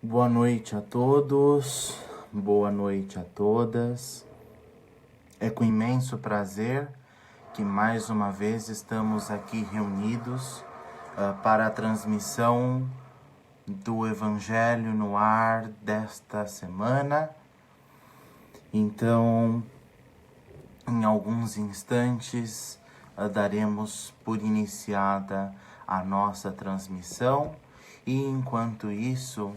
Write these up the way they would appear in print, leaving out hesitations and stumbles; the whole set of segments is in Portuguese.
Boa noite a todos, boa noite a todas. É com imenso prazer que mais uma vez estamos aqui reunidos para a transmissão do Evangelho no ar desta semana. Então, em alguns instantes, daremos por iniciada a nossa transmissão e, enquanto isso,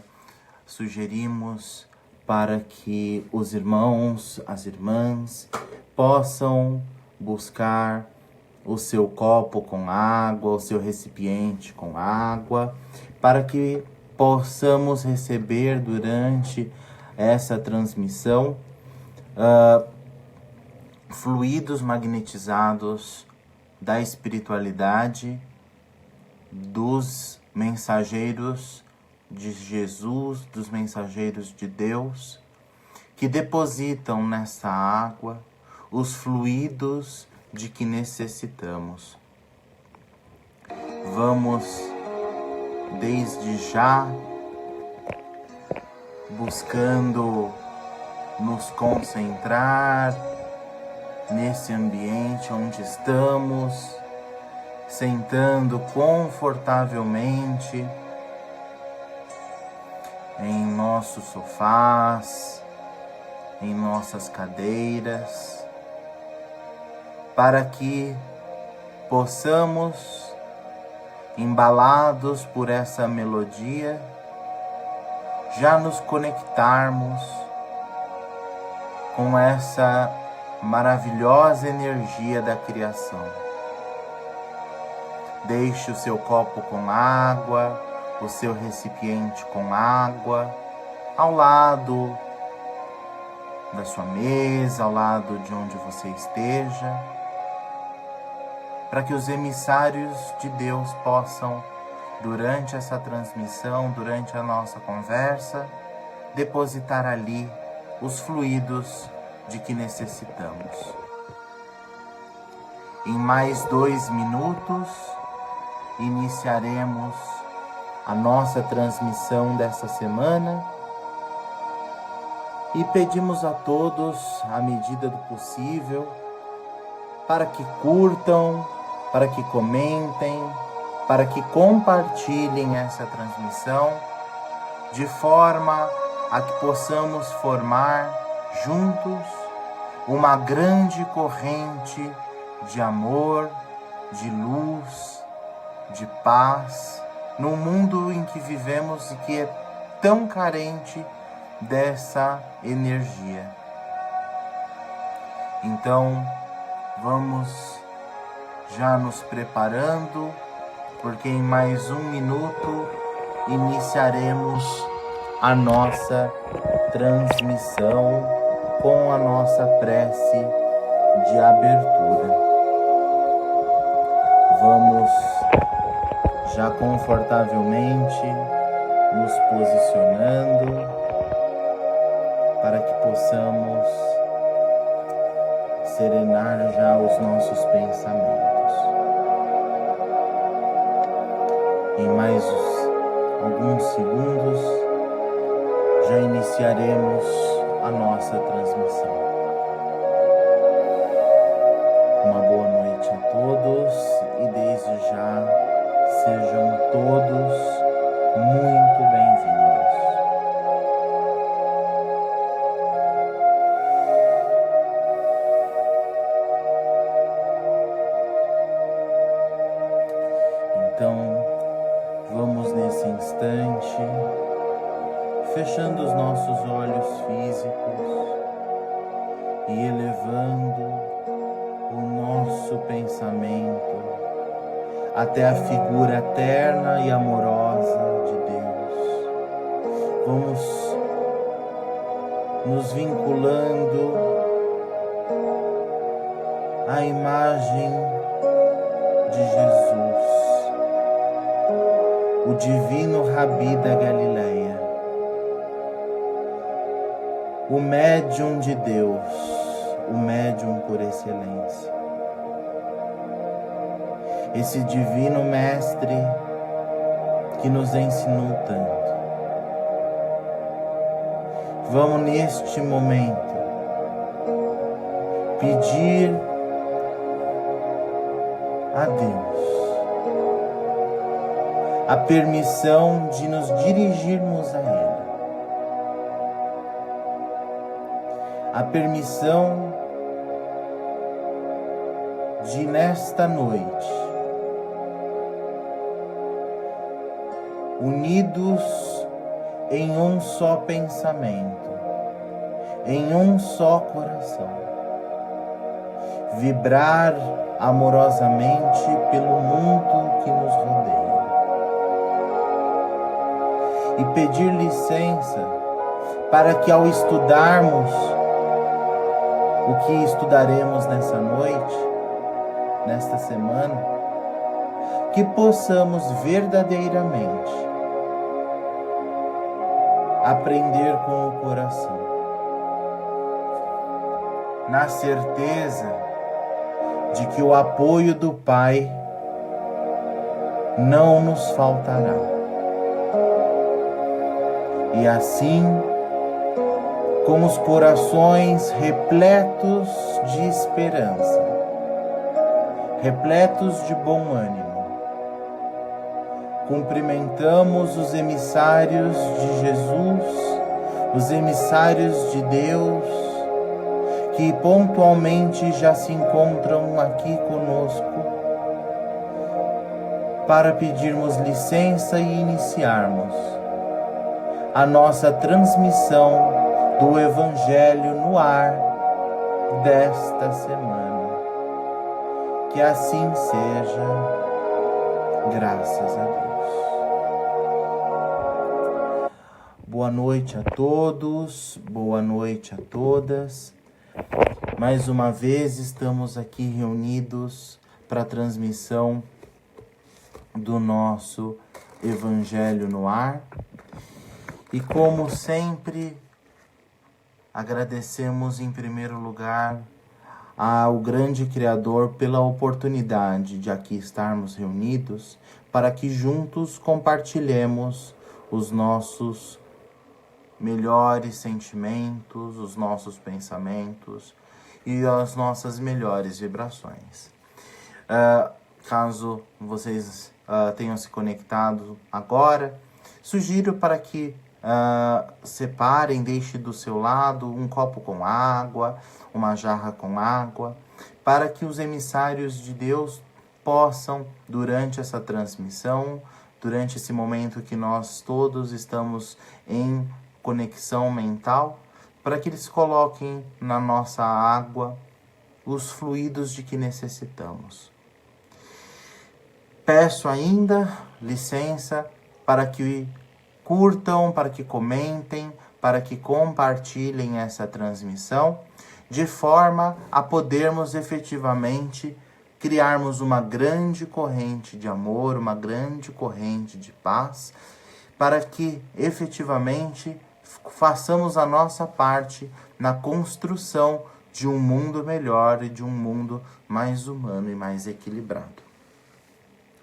sugerimos para que os irmãos, as irmãs, possam buscar o seu copo com água, o seu recipiente com água, para que possamos receber durante essa transmissão fluidos magnetizados da espiritualidade dos mensageiros de Jesus, dos mensageiros de Deus, que depositam nessa água os fluidos de que necessitamos. Vamos, desde já, buscando nos concentrar nesse ambiente onde estamos, sentando confortavelmente em nossos sofás, em nossas cadeiras, para que possamos, embalados por essa melodia, já nos conectarmos com essa maravilhosa energia da criação. Deixe o seu copo com água, o seu recipiente com água, ao lado da sua mesa, ao lado de onde você esteja, para que os emissários de Deus possam, durante essa transmissão, durante a nossa conversa, depositar ali os fluidos de que necessitamos. Em mais 2 minutos, iniciaremos a nossa transmissão dessa semana e pedimos a todos, à medida do possível, para que curtam, para que comentem, para que compartilhem essa transmissão, de forma a que possamos formar juntos uma grande corrente de amor, de luz, de paz, num mundo em que vivemos e que é tão carente dessa energia. Então, vamos já nos preparando, porque em mais 1 minuto iniciaremos a nossa transmissão com a nossa prece de abertura. Vamos já confortavelmente nos posicionando para que possamos serenar já os nossos pensamentos. Em mais alguns segundos já iniciaremos a nossa transmissão. Uma boa noite a todos e desde já sejam todos muito bem-vindos. Então, vamos nesse instante, fechando os nossos olhos físicos e elevando o nosso pensamento até a figura eterna e amorosa de Deus. Vamos nos vinculando à imagem de Jesus, o divino Rabi da Galileia, o médium de Deus, o médium por excelência. Esse divino mestre que nos ensinou tanto. vamos neste momento pedir a Deus a permissão de nos dirigirmos a Ele, a permissão de nesta noite, unidos em um só pensamento, em um só coração, vibrar amorosamente pelo mundo que nos rodeia e pedir licença para que, ao estudarmos o que estudaremos nessa noite, nesta semana, que possamos verdadeiramente aprender com o coração, na certeza de que o apoio do Pai não nos faltará. E assim, com os corações repletos de esperança, repletos de bom ânimo, cumprimentamos os emissários de Jesus, os emissários de Deus, que pontualmente já se encontram aqui conosco, para pedirmos licença e iniciarmos a nossa transmissão do Evangelho no ar desta semana. Que assim seja, graças a Deus. Boa noite a todos, boa noite a todas. Mais uma vez estamos aqui reunidos para a transmissão do nosso Evangelho no ar. E como sempre, agradecemos em primeiro lugar ao grande Criador pela oportunidade de aqui estarmos reunidos para que juntos compartilhemos os nossos melhores sentimentos, os nossos pensamentos e as nossas melhores vibrações. Caso vocês tenham se conectado agora, sugiro para que separem, deixem do seu lado um copo com água, uma jarra com água, para que os emissários de Deus possam, durante essa transmissão, durante esse momento que nós todos estamos em conexão mental, para que eles coloquem na nossa água os fluidos de que necessitamos. Peço ainda licença para que curtam, para que comentem, para que compartilhem essa transmissão, de forma a podermos efetivamente criarmos uma grande corrente de amor, uma grande corrente de paz, para que efetivamente façamos a nossa parte na construção de um mundo melhor e de um mundo mais humano e mais equilibrado.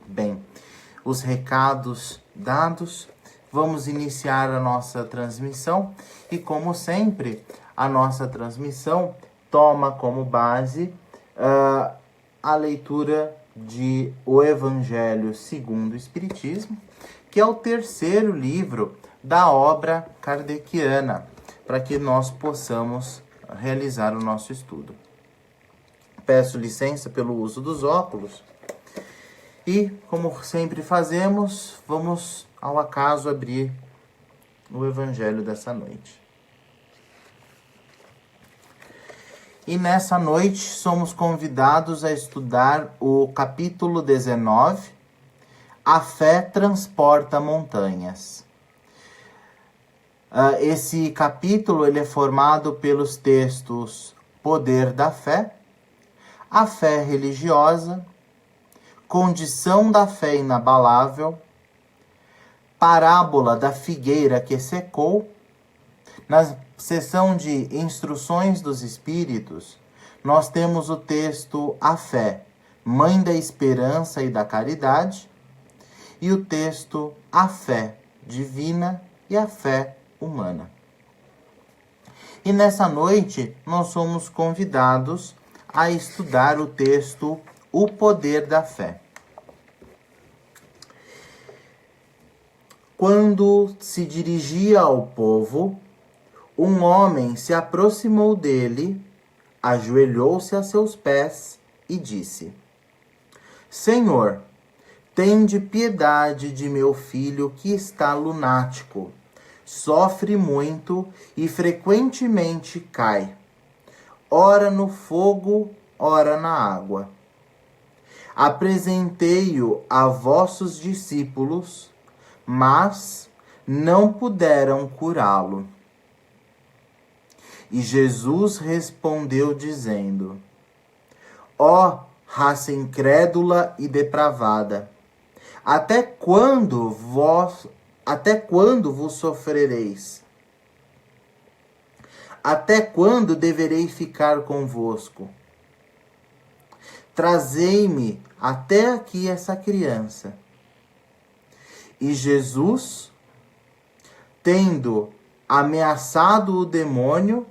Bem, os recados dados, vamos iniciar a nossa transmissão e, como sempre, a nossa transmissão toma como base a leitura de O Evangelho segundo o Espiritismo, que é o terceiro livro da obra kardeciana, para que nós possamos realizar o nosso estudo. Peço licença pelo uso dos óculos e, como sempre fazemos, vamos ao acaso abrir o Evangelho dessa noite. E nessa noite somos convidados a estudar o capítulo 19, A Fé Transporta Montanhas. Esse capítulo ele é formado pelos textos Poder da Fé, A Fé Religiosa, Condição da Fé Inabalável, Parábola da Figueira que Secou. Na seção de Instruções dos Espíritos, nós temos o texto A Fé, Mãe da Esperança e da Caridade, e o texto A Fé Divina e a Fé Humana. E nessa noite nós somos convidados a estudar o texto O Poder da Fé. Quando se dirigia ao povo, um homem se aproximou dele, ajoelhou-se a seus pés e disse: Senhor, tende piedade de meu filho que está lunático. Sofre muito e frequentemente cai, ora no fogo, ora na água. Apresentei-o a vossos discípulos, mas não puderam curá-lo. E Jesus respondeu dizendo: Ó raça incrédula e depravada, até quando vos sofrereis? Até quando deverei ficar convosco? Trazei-me até aqui essa criança. E Jesus, tendo ameaçado o demônio,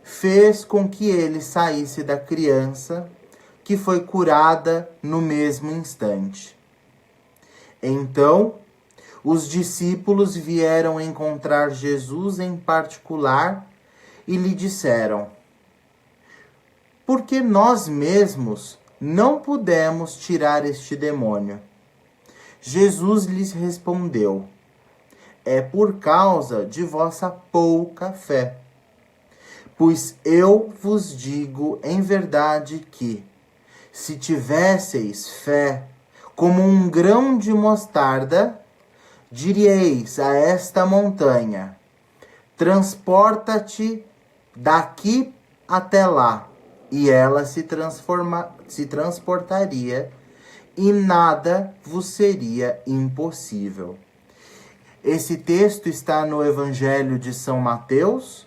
fez com que ele saísse da criança, que foi curada no mesmo instante. Então, os discípulos vieram encontrar Jesus em particular e lhe disseram: Porque nós mesmos não pudemos tirar este demônio. Jesus lhes respondeu: É por causa de vossa pouca fé. Pois eu vos digo em verdade que, se tivesseis fé como um grão de mostarda, diríeis a esta montanha: transporta-te daqui até lá, e ela se transportaria, e nada vos seria impossível. Esse texto está no Evangelho de São Mateus,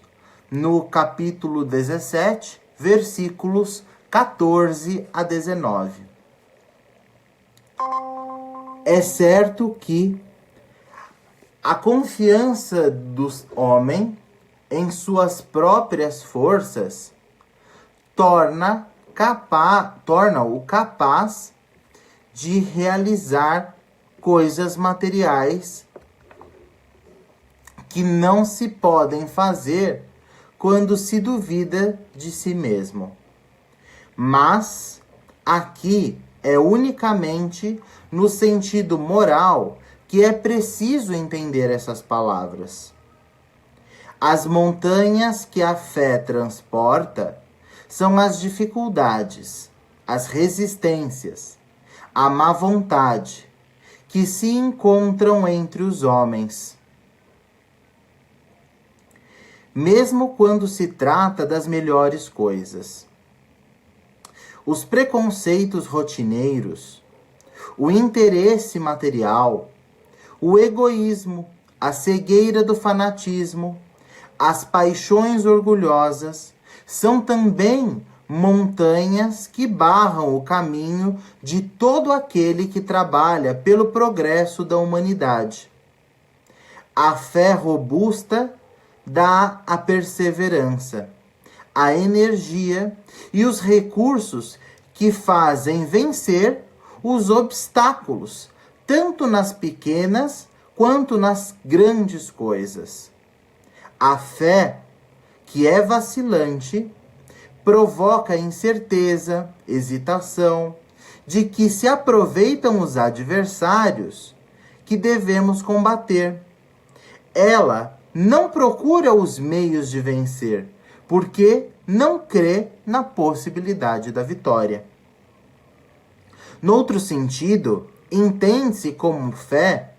no capítulo 17, versículos 14 a 19. É certo que a confiança do homem em suas próprias forças torna-o capaz de realizar coisas materiais que não se podem fazer quando se duvida de si mesmo. Mas aqui é unicamente no sentido moral que é preciso entender essas palavras. As montanhas que a fé transporta são as dificuldades, as resistências, a má vontade que se encontram entre os homens. Mesmo quando se trata das melhores coisas. Os preconceitos rotineiros, o interesse material, o egoísmo, a cegueira do fanatismo, as paixões orgulhosas, são também montanhas que barram o caminho de todo aquele que trabalha pelo progresso da humanidade. A fé robusta dá a perseverança, a energia e os recursos que fazem vencer os obstáculos, tanto nas pequenas quanto nas grandes coisas. A fé, que é vacilante, provoca incerteza, hesitação, de que se aproveitam os adversários que devemos combater. Ela não procura os meios de vencer, porque não crê na possibilidade da vitória. Noutro sentido, entende-se como fé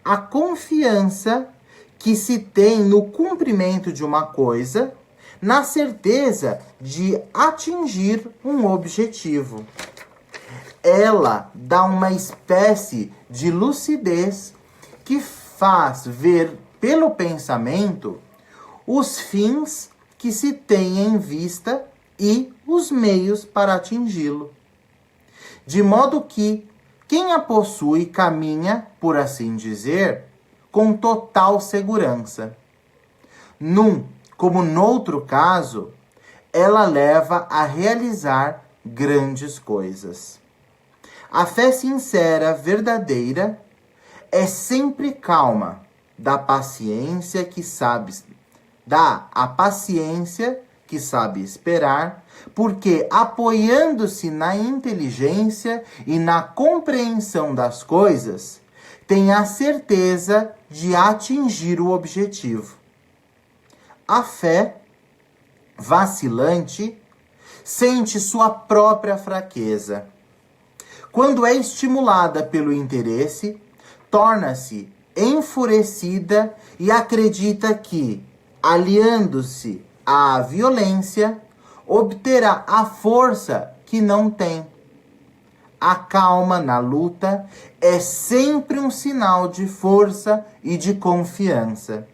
a confiança que se tem no cumprimento de uma coisa, na certeza de atingir um objetivo. Ela dá uma espécie de lucidez que faz ver pelo pensamento os fins que se tem em vista e os meios para atingi-lo. De modo que quem a possui caminha, por assim dizer, com total segurança. Num como noutro caso, ela leva a realizar grandes coisas. A fé sincera, verdadeira, é sempre calma, dá a paciência que sabe esperar, porque apoiando-se na inteligência e na compreensão das coisas, tem a certeza de atingir o objetivo. A fé vacilante sente sua própria fraqueza. Quando é estimulada pelo interesse, torna-se enfurecida e acredita que, aliando-se à violência, obterá a força que não tem. A calma na luta é sempre um sinal de força e de confiança.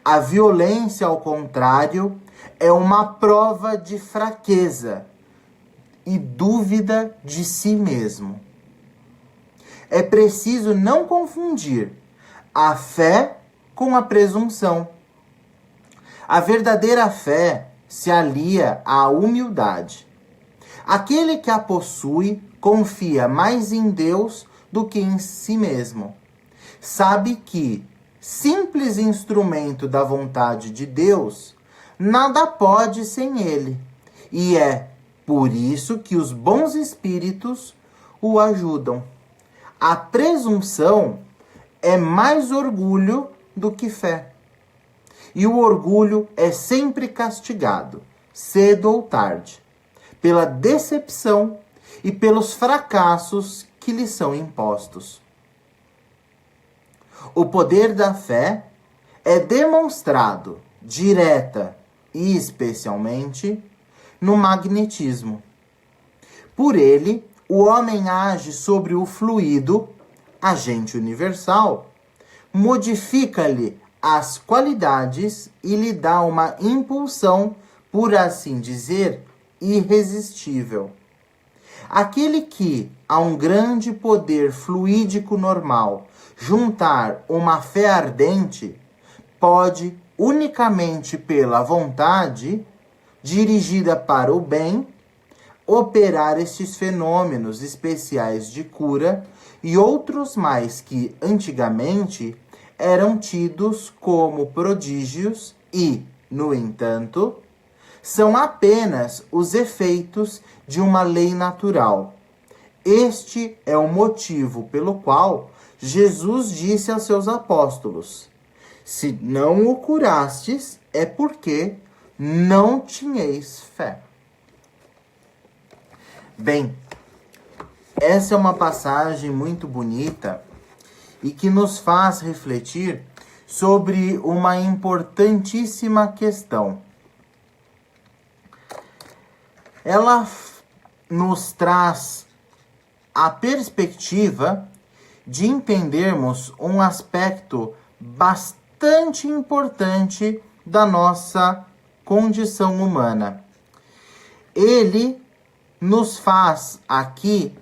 A violência, ao contrário, é uma prova de fraqueza e dúvida de si mesmo. É preciso não confundir a fé com a presunção. A verdadeira fé se alia à humildade. Aquele que a possui confia mais em Deus do que em si mesmo. Sabe que, simples instrumento da vontade de Deus, nada pode sem ele. E é por isso que os bons espíritos o ajudam. A presunção é mais orgulho do que fé. E o orgulho é sempre castigado, cedo ou tarde, pela decepção e pelos fracassos que lhe são impostos. O poder da fé é demonstrado direta e especialmente no magnetismo. Por ele, o homem age sobre o fluido, agente universal, modifica-lhe as qualidades e lhe dá uma impulsão, por assim dizer, irresistível. Aquele que, a um grande poder fluídico normal, juntar uma fé ardente, pode, unicamente pela vontade, dirigida para o bem, operar estes fenômenos especiais de cura e outros mais que, antigamente, eram tidos como prodígios e, no entanto, são apenas os efeitos de uma lei natural. Este é o motivo pelo qual Jesus disse aos seus apóstolos: se não o curastes, é porque não tinhais fé. Bem, essa é uma passagem muito bonita e que nos faz refletir sobre uma importantíssima questão. Ela nos traz a perspectiva de entendermos um aspecto bastante importante da nossa condição humana. Ele nos faz aqui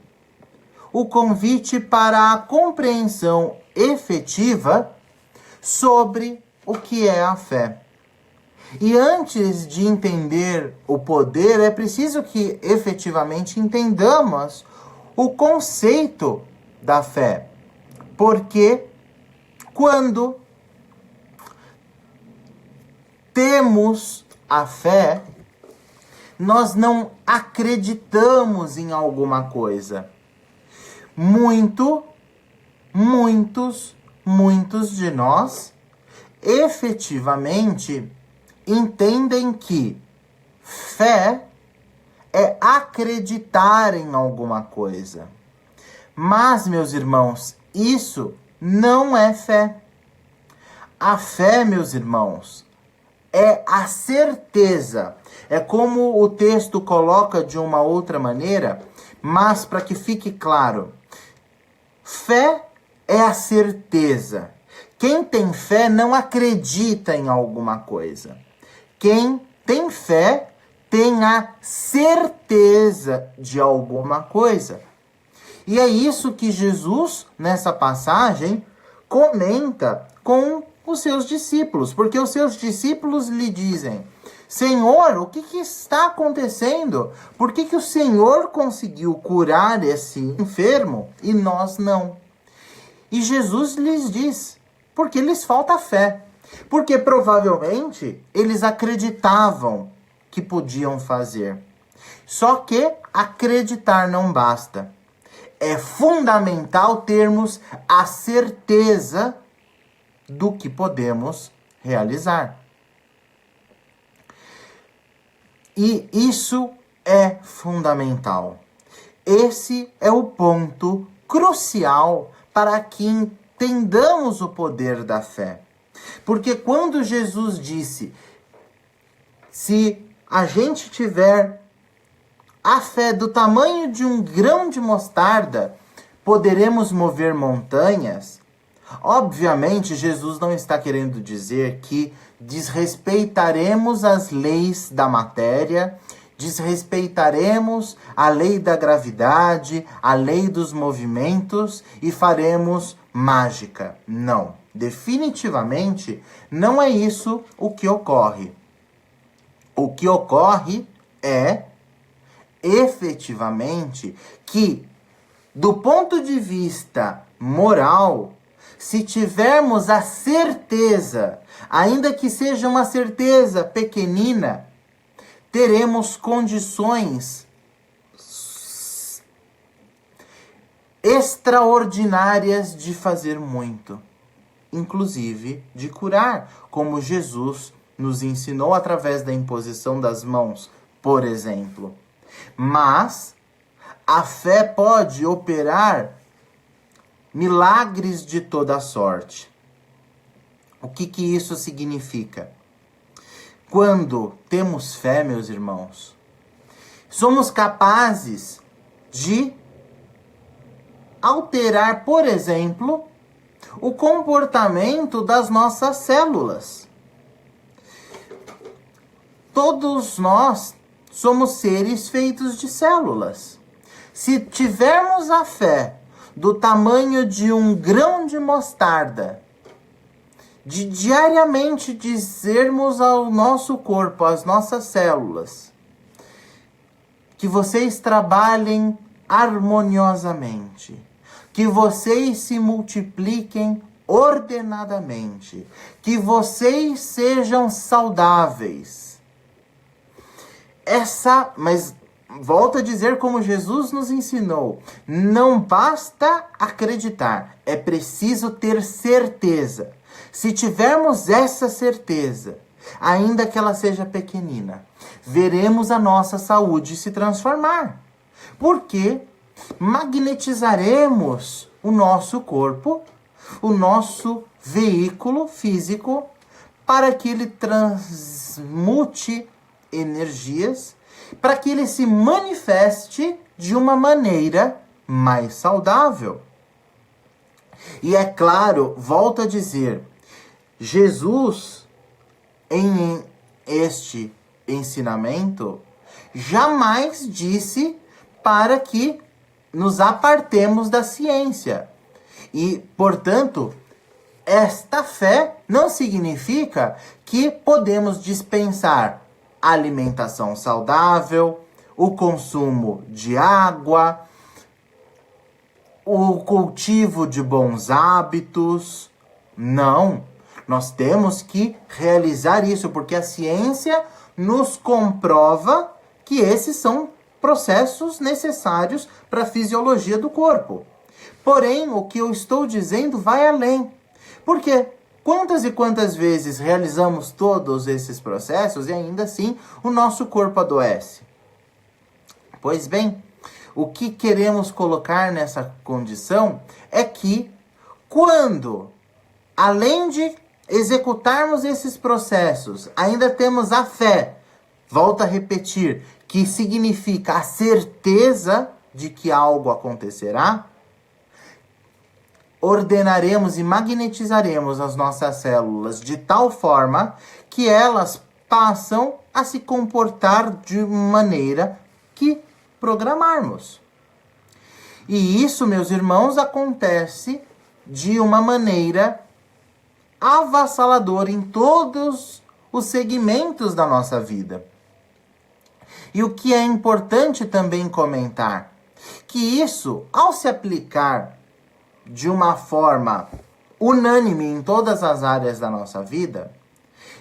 o convite para a compreensão efetiva sobre o que é a fé. E antes de entender o poder, é preciso que efetivamente entendamos o conceito da fé. Porque quando temos a fé, nós não acreditamos em alguma coisa. Muitos de nós efetivamente entendem que fé é acreditar em alguma coisa. Mas, meus irmãos, isso não é fé. A fé, meus irmãos, é a certeza. É como o texto coloca de uma outra maneira, mas para que fique claro. Fé é a certeza. Quem tem fé não acredita em alguma coisa. Quem tem fé tem a certeza de alguma coisa. E é isso que Jesus, nessa passagem, comenta com os seus discípulos, porque os seus discípulos lhe dizem: Senhor, o que está acontecendo? Por que o Senhor conseguiu curar esse enfermo e nós não? E Jesus lhes diz: porque lhes falta fé. Porque provavelmente eles acreditavam que podiam fazer. Só que acreditar não basta. É fundamental termos a certeza do que podemos realizar. E isso é fundamental. Esse é o ponto crucial para que entendamos o poder da fé. Porque quando Jesus disse: se a gente tiver a fé do tamanho de um grão de mostarda, poderemos mover montanhas. Obviamente, Jesus não está querendo dizer que desrespeitaremos as leis da matéria, desrespeitaremos a lei da gravidade, a lei dos movimentos e faremos mágica. Não, definitivamente não é isso o que ocorre. O que ocorre é efetivamente que, do ponto de vista moral, se tivermos a certeza, ainda que seja uma certeza pequenina, teremos condições extraordinárias de fazer muito, inclusive de curar, como Jesus nos ensinou através da imposição das mãos, por exemplo. Mas a fé pode operar milagres de toda sorte. O que isso significa? Quando temos fé, meus irmãos, somos capazes de alterar, por exemplo, o comportamento das nossas células. Todos nós somos seres feitos de células. Se tivermos a fé do tamanho de um grão de mostarda, de diariamente dizermos ao nosso corpo, às nossas células, que vocês trabalhem harmoniosamente, que vocês se multipliquem ordenadamente, que vocês sejam saudáveis. Mas volto a dizer como Jesus nos ensinou, não basta acreditar, é preciso ter certeza. Se tivermos essa certeza, ainda que ela seja pequenina, veremos a nossa saúde se transformar. Porque magnetizaremos o nosso corpo, o nosso veículo físico, para que ele transmute energias, para que ele se manifeste de uma maneira mais saudável. E é claro, volto a dizer, Jesus, em este ensinamento, jamais disse para que nos apartemos da ciência. E, portanto, esta fé não significa que podemos dispensar a alimentação saudável, o consumo de água, o cultivo de bons hábitos. Não, nós temos que realizar isso, porque a ciência nos comprova que esses são processos necessários para a fisiologia do corpo. Porém, o que eu estou dizendo vai além. Porque quantas e quantas vezes realizamos todos esses processos e ainda assim o nosso corpo adoece? Pois bem, o que queremos colocar nessa condição é que quando, além de executarmos esses processos, ainda temos a fé, volto a repetir, que significa a certeza de que algo acontecerá, ordenaremos e magnetizaremos as nossas células de tal forma que elas passam a se comportar de maneira que programarmos. E isso, meus irmãos, acontece de uma maneira avassalador em todos os segmentos da nossa vida. E o que é importante também comentar, que isso, ao se aplicar de uma forma unânime em todas as áreas da nossa vida,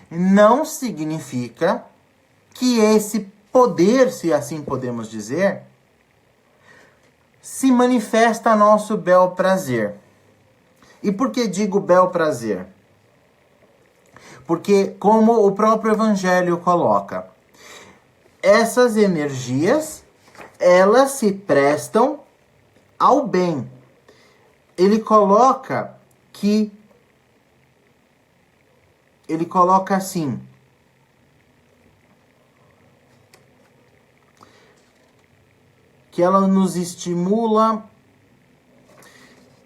não significa que esse poder, se assim podemos dizer, se manifesta a nosso bel prazer. E por que digo bel prazer? Porque, como o próprio Evangelho coloca, essas energias, elas se prestam ao bem. Ele coloca assim: que ela nos estimula,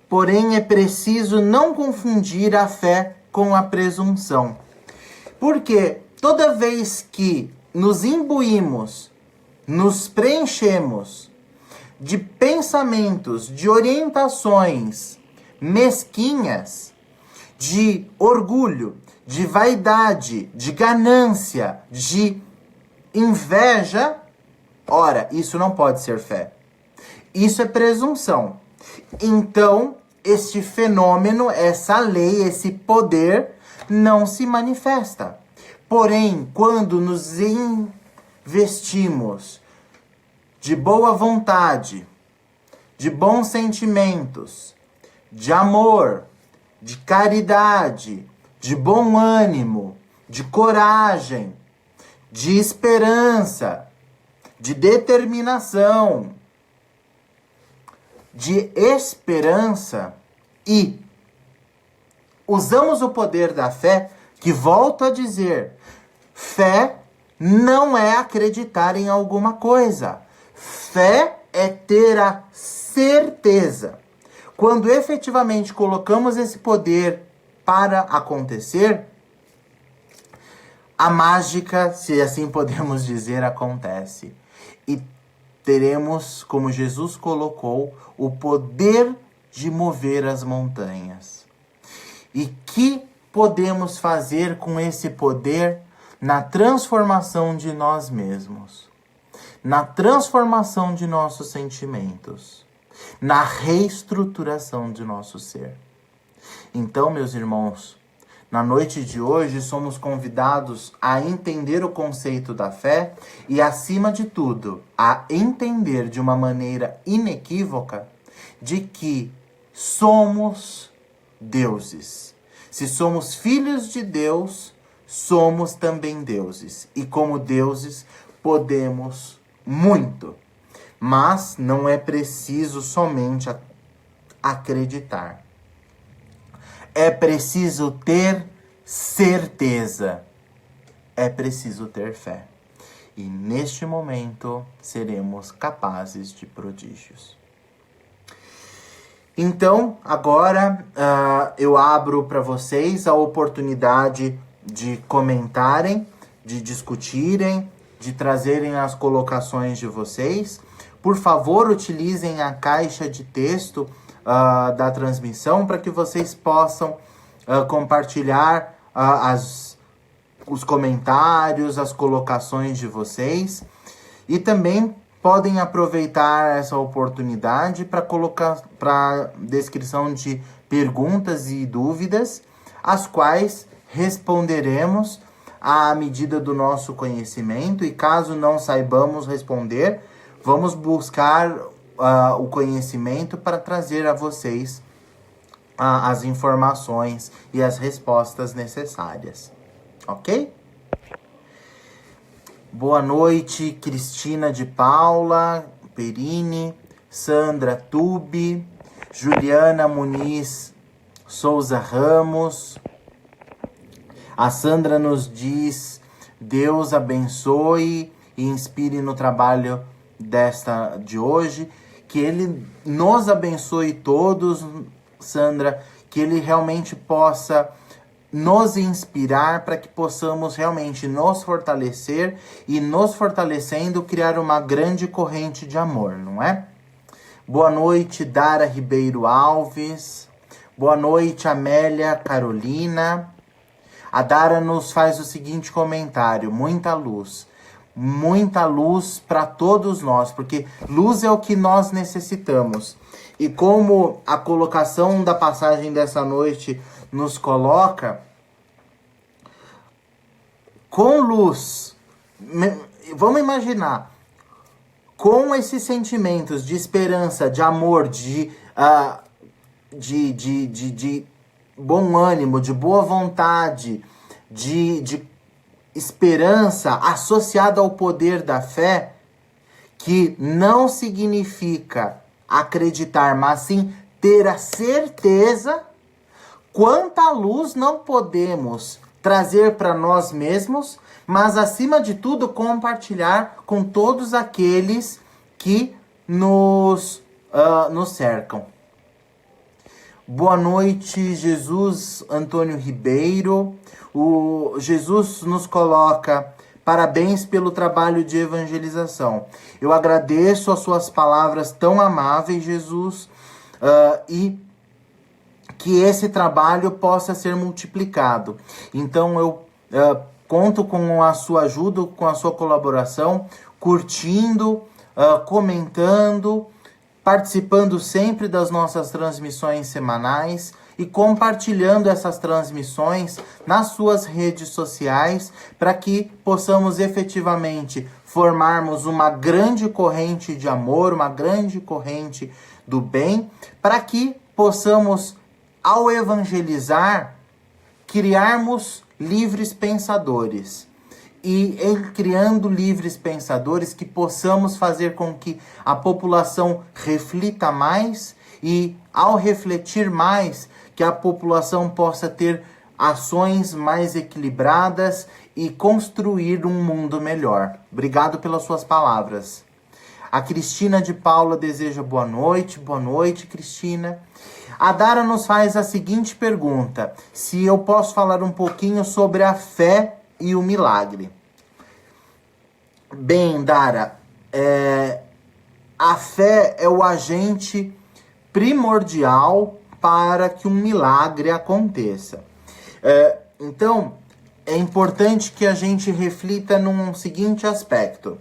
porém é preciso não confundir a fé com a presunção. Porque toda vez que nos imbuímos, nos preenchemos de pensamentos, de orientações mesquinhas, de orgulho, de vaidade, de ganância, de inveja, ora, isso não pode ser fé. Isso é presunção. Então, este fenômeno, essa lei, esse poder não se manifesta. Porém, quando nos investimos de boa vontade, de bons sentimentos, de amor, de caridade, de bom ânimo, de coragem, de esperança, de determinação, de esperança, e usamos o poder da fé, que volto a dizer, fé não é acreditar em alguma coisa. Fé é ter a certeza. Quando efetivamente colocamos esse poder para acontecer, a mágica, se assim podemos dizer, acontece. E teremos, como Jesus colocou, o poder de mover as montanhas. E que podemos fazer com esse poder na transformação de nós mesmos, na transformação de nossos sentimentos, na reestruturação de nosso ser. Então, meus irmãos, na noite de hoje somos convidados a entender o conceito da fé e, acima de tudo, a entender de uma maneira inequívoca de que somos deuses. Se somos filhos de Deus, somos também deuses. E como deuses, podemos muito. Mas não é preciso somente acreditar. É preciso ter certeza. É preciso ter fé. E neste momento seremos capazes de prodígios. Então, agora eu abro para vocês a oportunidade de comentarem, de discutirem, de trazerem as colocações de vocês. Por favor, utilizem a caixa de texto da transmissão para que vocês possam compartilhar os comentários, as colocações de vocês. E também podem aproveitar essa oportunidade para colocar para descrição de perguntas e dúvidas, as quais responderemos à medida do nosso conhecimento. E caso não saibamos responder, vamos buscar o conhecimento para trazer a vocês as informações e as respostas necessárias. Ok? Boa noite, Cristina de Paula Perini, Sandra Tubi, Juliana Muniz Souza Ramos. A Sandra nos diz: Deus abençoe e inspire no trabalho de hoje. Que Ele nos abençoe todos, Sandra, que Ele realmente possa nos inspirar para que possamos realmente nos fortalecer e, nos fortalecendo, criar uma grande corrente de amor, não é? Boa noite, Dara Ribeiro Alves. Boa noite, Amélia Carolina. A Dara nos faz o seguinte comentário: muita luz para todos nós, porque luz é o que nós necessitamos. E como a colocação da passagem dessa noite nos coloca, com luz, vamos imaginar, com esses sentimentos de esperança, de amor, de bom ânimo, de boa vontade, de esperança associada ao poder da fé, que não significa acreditar, mas sim ter a certeza, quanta luz não podemos trazer para nós mesmos, mas acima de tudo compartilhar com todos aqueles que nos cercam. Boa noite, Jesus Antônio Ribeiro. O Jesus nos coloca: parabéns pelo trabalho de evangelização. Eu agradeço as suas palavras tão amáveis, Jesus, e que esse trabalho possa ser multiplicado. Então eu conto com a sua ajuda, com a sua colaboração, curtindo, comentando, participando sempre das nossas transmissões semanais e compartilhando essas transmissões nas suas redes sociais, para que possamos efetivamente formarmos uma grande corrente de amor, uma grande corrente do bem, para que possamos, ao evangelizar, criarmos livres pensadores. E em criando livres pensadores, que possamos fazer com que a população reflita mais, e ao refletir mais, que a população possa ter ações mais equilibradas e construir um mundo melhor. Obrigado pelas suas palavras. A Cristina de Paula deseja boa noite, Cristina. A Dara nos faz a seguinte pergunta: se eu posso falar um pouquinho sobre a fé e o milagre. Bem, Dara, a fé é o agente primordial para que um milagre aconteça. Então, é importante que a gente reflita num seguinte aspecto.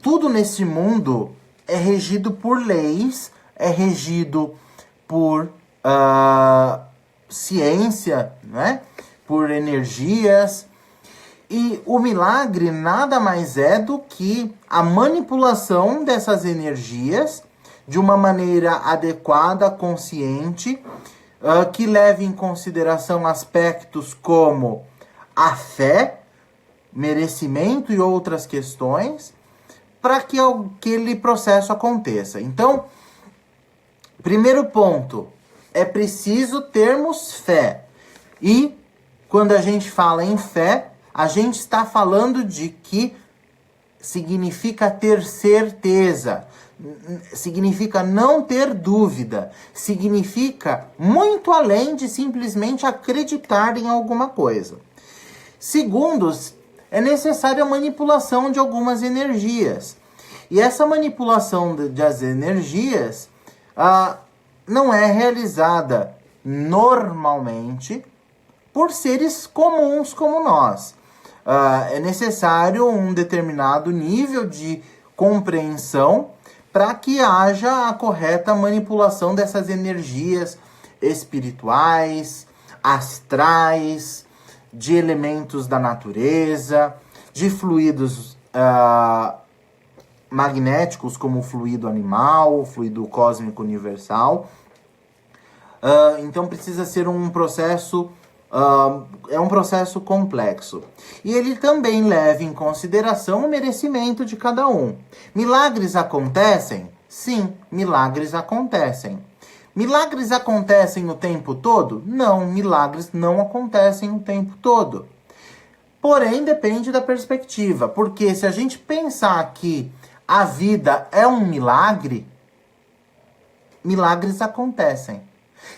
Tudo nesse mundo é regido por leis, é regido por ciência, né? Por energias. E o milagre nada mais é do que a manipulação dessas energias de uma maneira adequada, consciente, que leve em consideração aspectos como a fé, merecimento e outras questões, para que aquele processo aconteça. Então, primeiro ponto, é preciso termos fé. E quando a gente fala em fé, a gente está falando de que significa ter certeza, significa não ter dúvida, significa muito além de simplesmente acreditar em alguma coisa. Segundo, é necessária a manipulação de algumas energias. E essa manipulação das energias não é realizada normalmente por seres comuns como nós. É necessário um determinado nível de compreensão para que haja a correta manipulação dessas energias espirituais, astrais, de elementos da natureza, de fluidos magnéticos, como o fluido animal, o fluido cósmico universal. Então precisa ser um processo, é um processo complexo. E ele também leva em consideração o merecimento de cada um. Milagres acontecem? Sim, milagres acontecem. Milagres acontecem o tempo todo? Não, milagres não acontecem o tempo todo. Porém, depende da perspectiva, porque se a gente pensar que a vida é um milagre, milagres acontecem.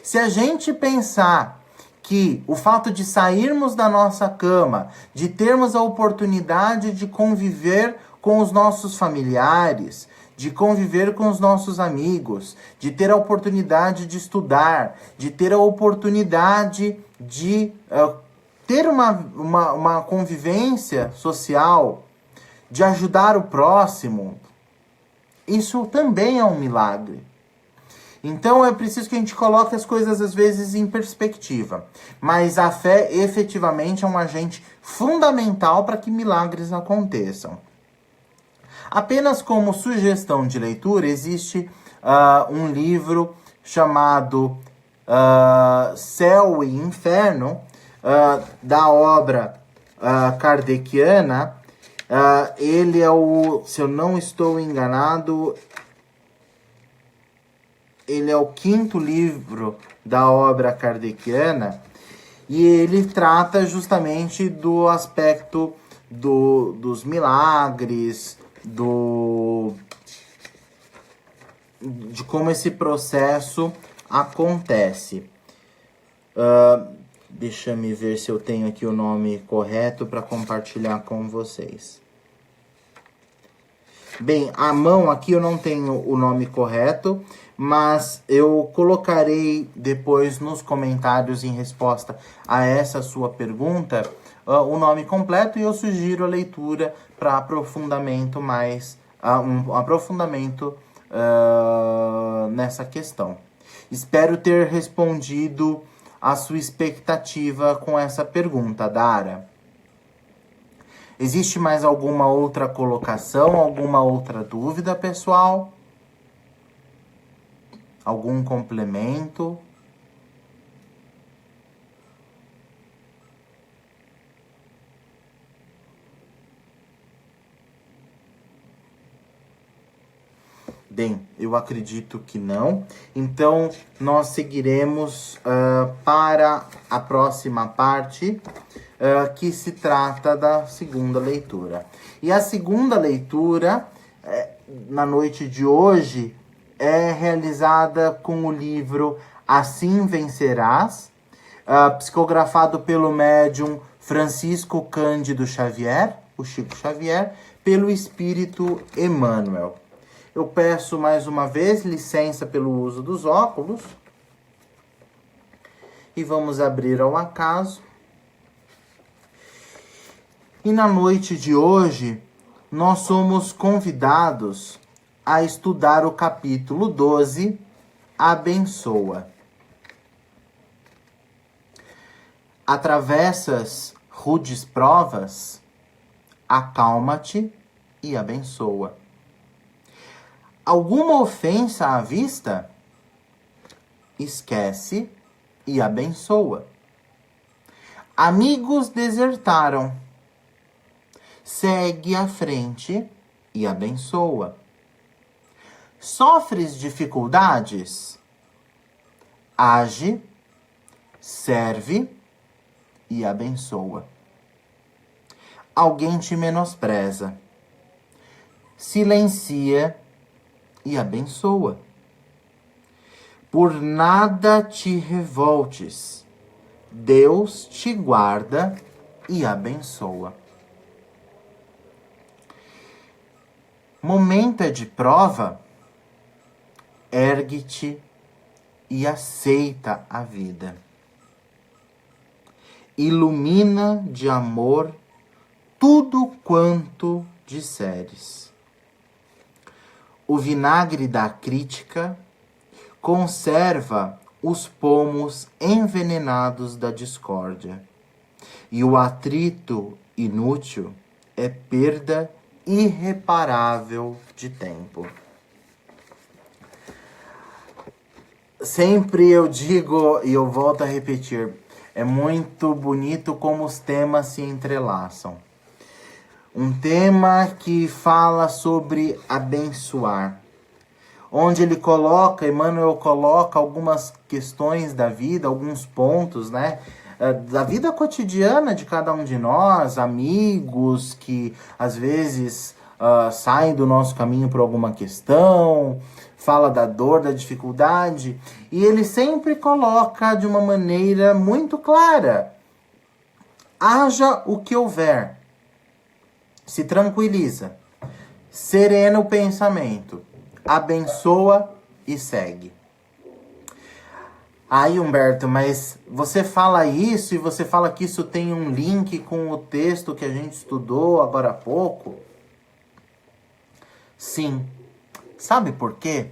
Se a gente pensar que o fato de sairmos da nossa cama, de termos a oportunidade de conviver com os nossos familiares, de conviver com os nossos amigos, de ter a oportunidade de estudar, de ter a oportunidade de ter uma convivência social, de ajudar o próximo. Isso também é um milagre. Então é preciso que a gente coloque as coisas às vezes em perspectiva. Mas a fé efetivamente é um agente fundamental para que milagres aconteçam. Apenas como sugestão de leitura, existe um livro chamado Céu e Inferno, da obra kardeciana. Ele é se eu não estou enganado, ele é o 5º livro da obra kardeciana, e ele trata justamente do aspecto dos milagres, de como esse processo acontece. Deixa eu ver se eu tenho aqui o nome correto para compartilhar com vocês. Bem, à mão aqui eu não tenho o nome correto, mas eu colocarei depois nos comentários em resposta a essa sua pergunta o nome completo, e eu sugiro a leitura para aprofundamento nessa questão. Espero ter respondido a sua expectativa com essa pergunta, Dara. Existe mais alguma outra colocação, alguma outra dúvida, pessoal? Algum complemento? Bem, eu acredito que não. Então, nós seguiremos para a próxima parte, que se trata da segunda leitura. E a segunda leitura, na noite de hoje, é realizada com o livro Assim Vencerás, psicografado pelo médium Francisco Cândido Xavier, o Chico Xavier, pelo Espírito Emmanuel. Eu peço mais uma vez licença pelo uso dos óculos. E vamos abrir ao acaso. E na noite de hoje, nós somos convidados a estudar o capítulo 12, Abençoa. Atravessas rudes provas, acalma-te e abençoa. Alguma ofensa à vista? Esquece e abençoa. Amigos desertaram. Segue à frente e abençoa. Sofres dificuldades? Age, serve e abençoa. Alguém te menospreza? Silencia e abençoa. Por nada te revoltes. Deus te guarda e abençoa. Momento é de prova? Ergue-te e aceita a vida. Ilumina de amor tudo quanto disseres. O vinagre da crítica conserva os pomos envenenados da discórdia, e o atrito inútil é perda irreparável de tempo. Sempre eu digo, e eu volto a repetir, é muito bonito como os temas se entrelaçam. Um tema que fala sobre abençoar, onde Emmanuel coloca algumas questões da vida, alguns pontos, né? Da vida cotidiana de cada um de nós, amigos que às vezes saem do nosso caminho por alguma questão, fala da dor, da dificuldade, e ele sempre coloca de uma maneira muito clara: haja o que houver, se tranquiliza, sereno pensamento, abençoa e segue. Aí, Humberto, mas você fala isso e você fala que isso tem um link com o texto que a gente estudou agora há pouco? Sim. Sabe por quê?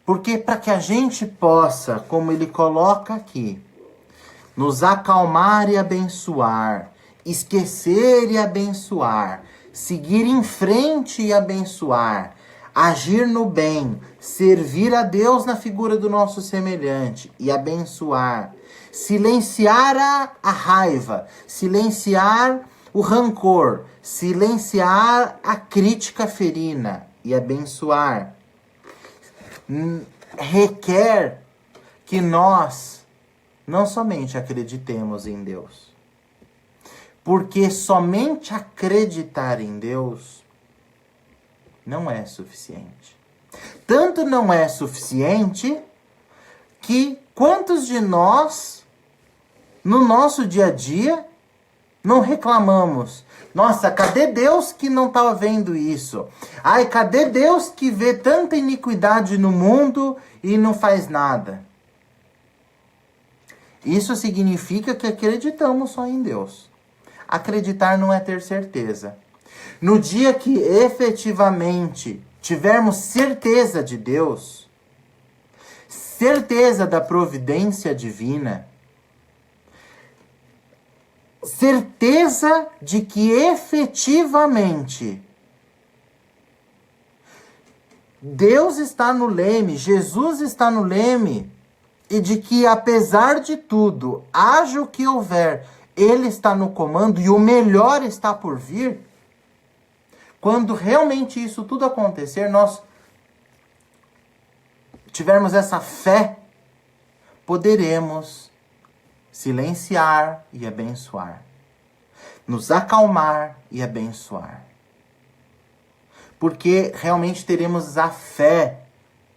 Porque para que a gente possa, como ele coloca aqui, nos acalmar e abençoar, esquecer e abençoar, seguir em frente e abençoar, agir no bem, servir a Deus na figura do nosso semelhante e abençoar, silenciar a raiva, silenciar o rancor, silenciar a crítica ferina e abençoar, requer que nós não somente acreditemos em Deus, porque somente acreditar em Deus não é suficiente. Tanto não é suficiente que quantos de nós, no nosso dia a dia, não reclamamos? Nossa, cadê Deus que não está vendo isso? Ai, cadê Deus que vê tanta iniquidade no mundo e não faz nada? Isso significa que acreditamos só em Deus. Acreditar não é ter certeza. No dia que efetivamente tivermos certeza de Deus, certeza da providência divina, certeza de que efetivamente Deus está no leme, Jesus está no leme, e de que apesar de tudo, haja o que houver, Ele está no comando e o melhor está por vir. Quando realmente isso tudo acontecer, nós tivermos essa fé, poderemos silenciar e abençoar, nos acalmar e abençoar. Porque realmente teremos a fé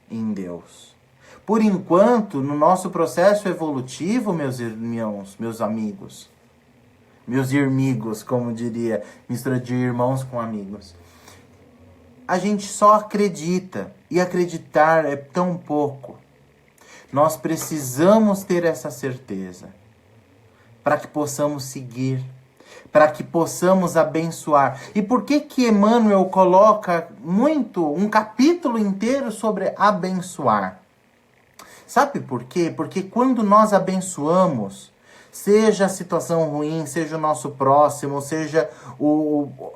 em Deus. Por enquanto, no nosso processo evolutivo, meus irmãos, meus amigos, meus irmigos, como diria, mistura de irmãos com amigos, a gente só acredita, e acreditar é tão pouco. Nós precisamos ter essa certeza, para que possamos seguir, para que possamos abençoar. E por que que Emmanuel coloca um capítulo inteiro sobre abençoar? Sabe por quê? Porque quando nós abençoamos, seja a situação ruim, seja o nosso próximo, seja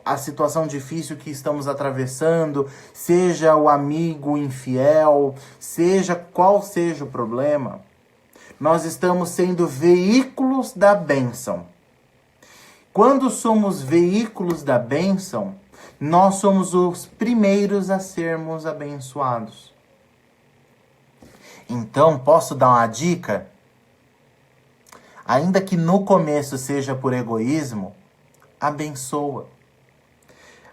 a situação difícil que estamos atravessando, seja o amigo infiel, seja qual seja o problema, nós estamos sendo veículos da bênção. Quando somos veículos da bênção, nós somos os primeiros a sermos abençoados. Então, posso dar uma dica? Ainda que no começo seja por egoísmo, abençoa.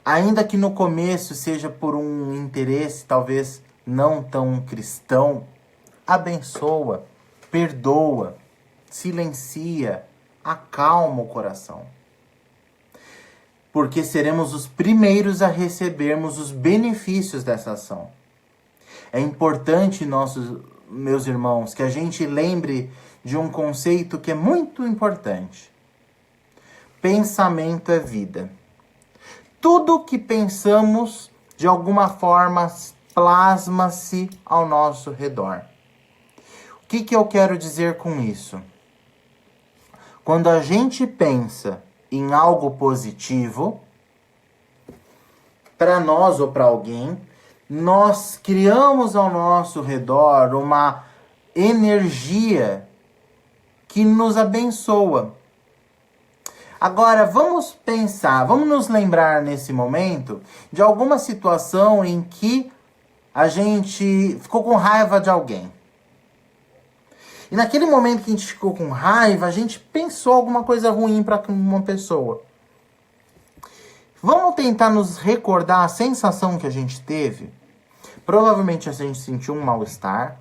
Ainda que no começo seja por um interesse talvez não tão cristão, abençoa, perdoa, silencia, acalma o coração. Porque seremos os primeiros a recebermos os benefícios dessa ação. É importante, meus irmãos, que a gente lembre de um conceito que é muito importante. Pensamento é vida. Tudo que pensamos, de alguma forma, plasma-se ao nosso redor. O que eu quero dizer com isso? Quando a gente pensa em algo positivo, para nós ou para alguém, nós criamos ao nosso redor uma energia que nos abençoa. Agora, vamos pensar, vamos nos lembrar nesse momento de alguma situação em que a gente ficou com raiva de alguém. E naquele momento que a gente ficou com raiva, a gente pensou alguma coisa ruim para uma pessoa. Vamos tentar nos recordar a sensação que a gente teve? Provavelmente a gente sentiu um mal-estar.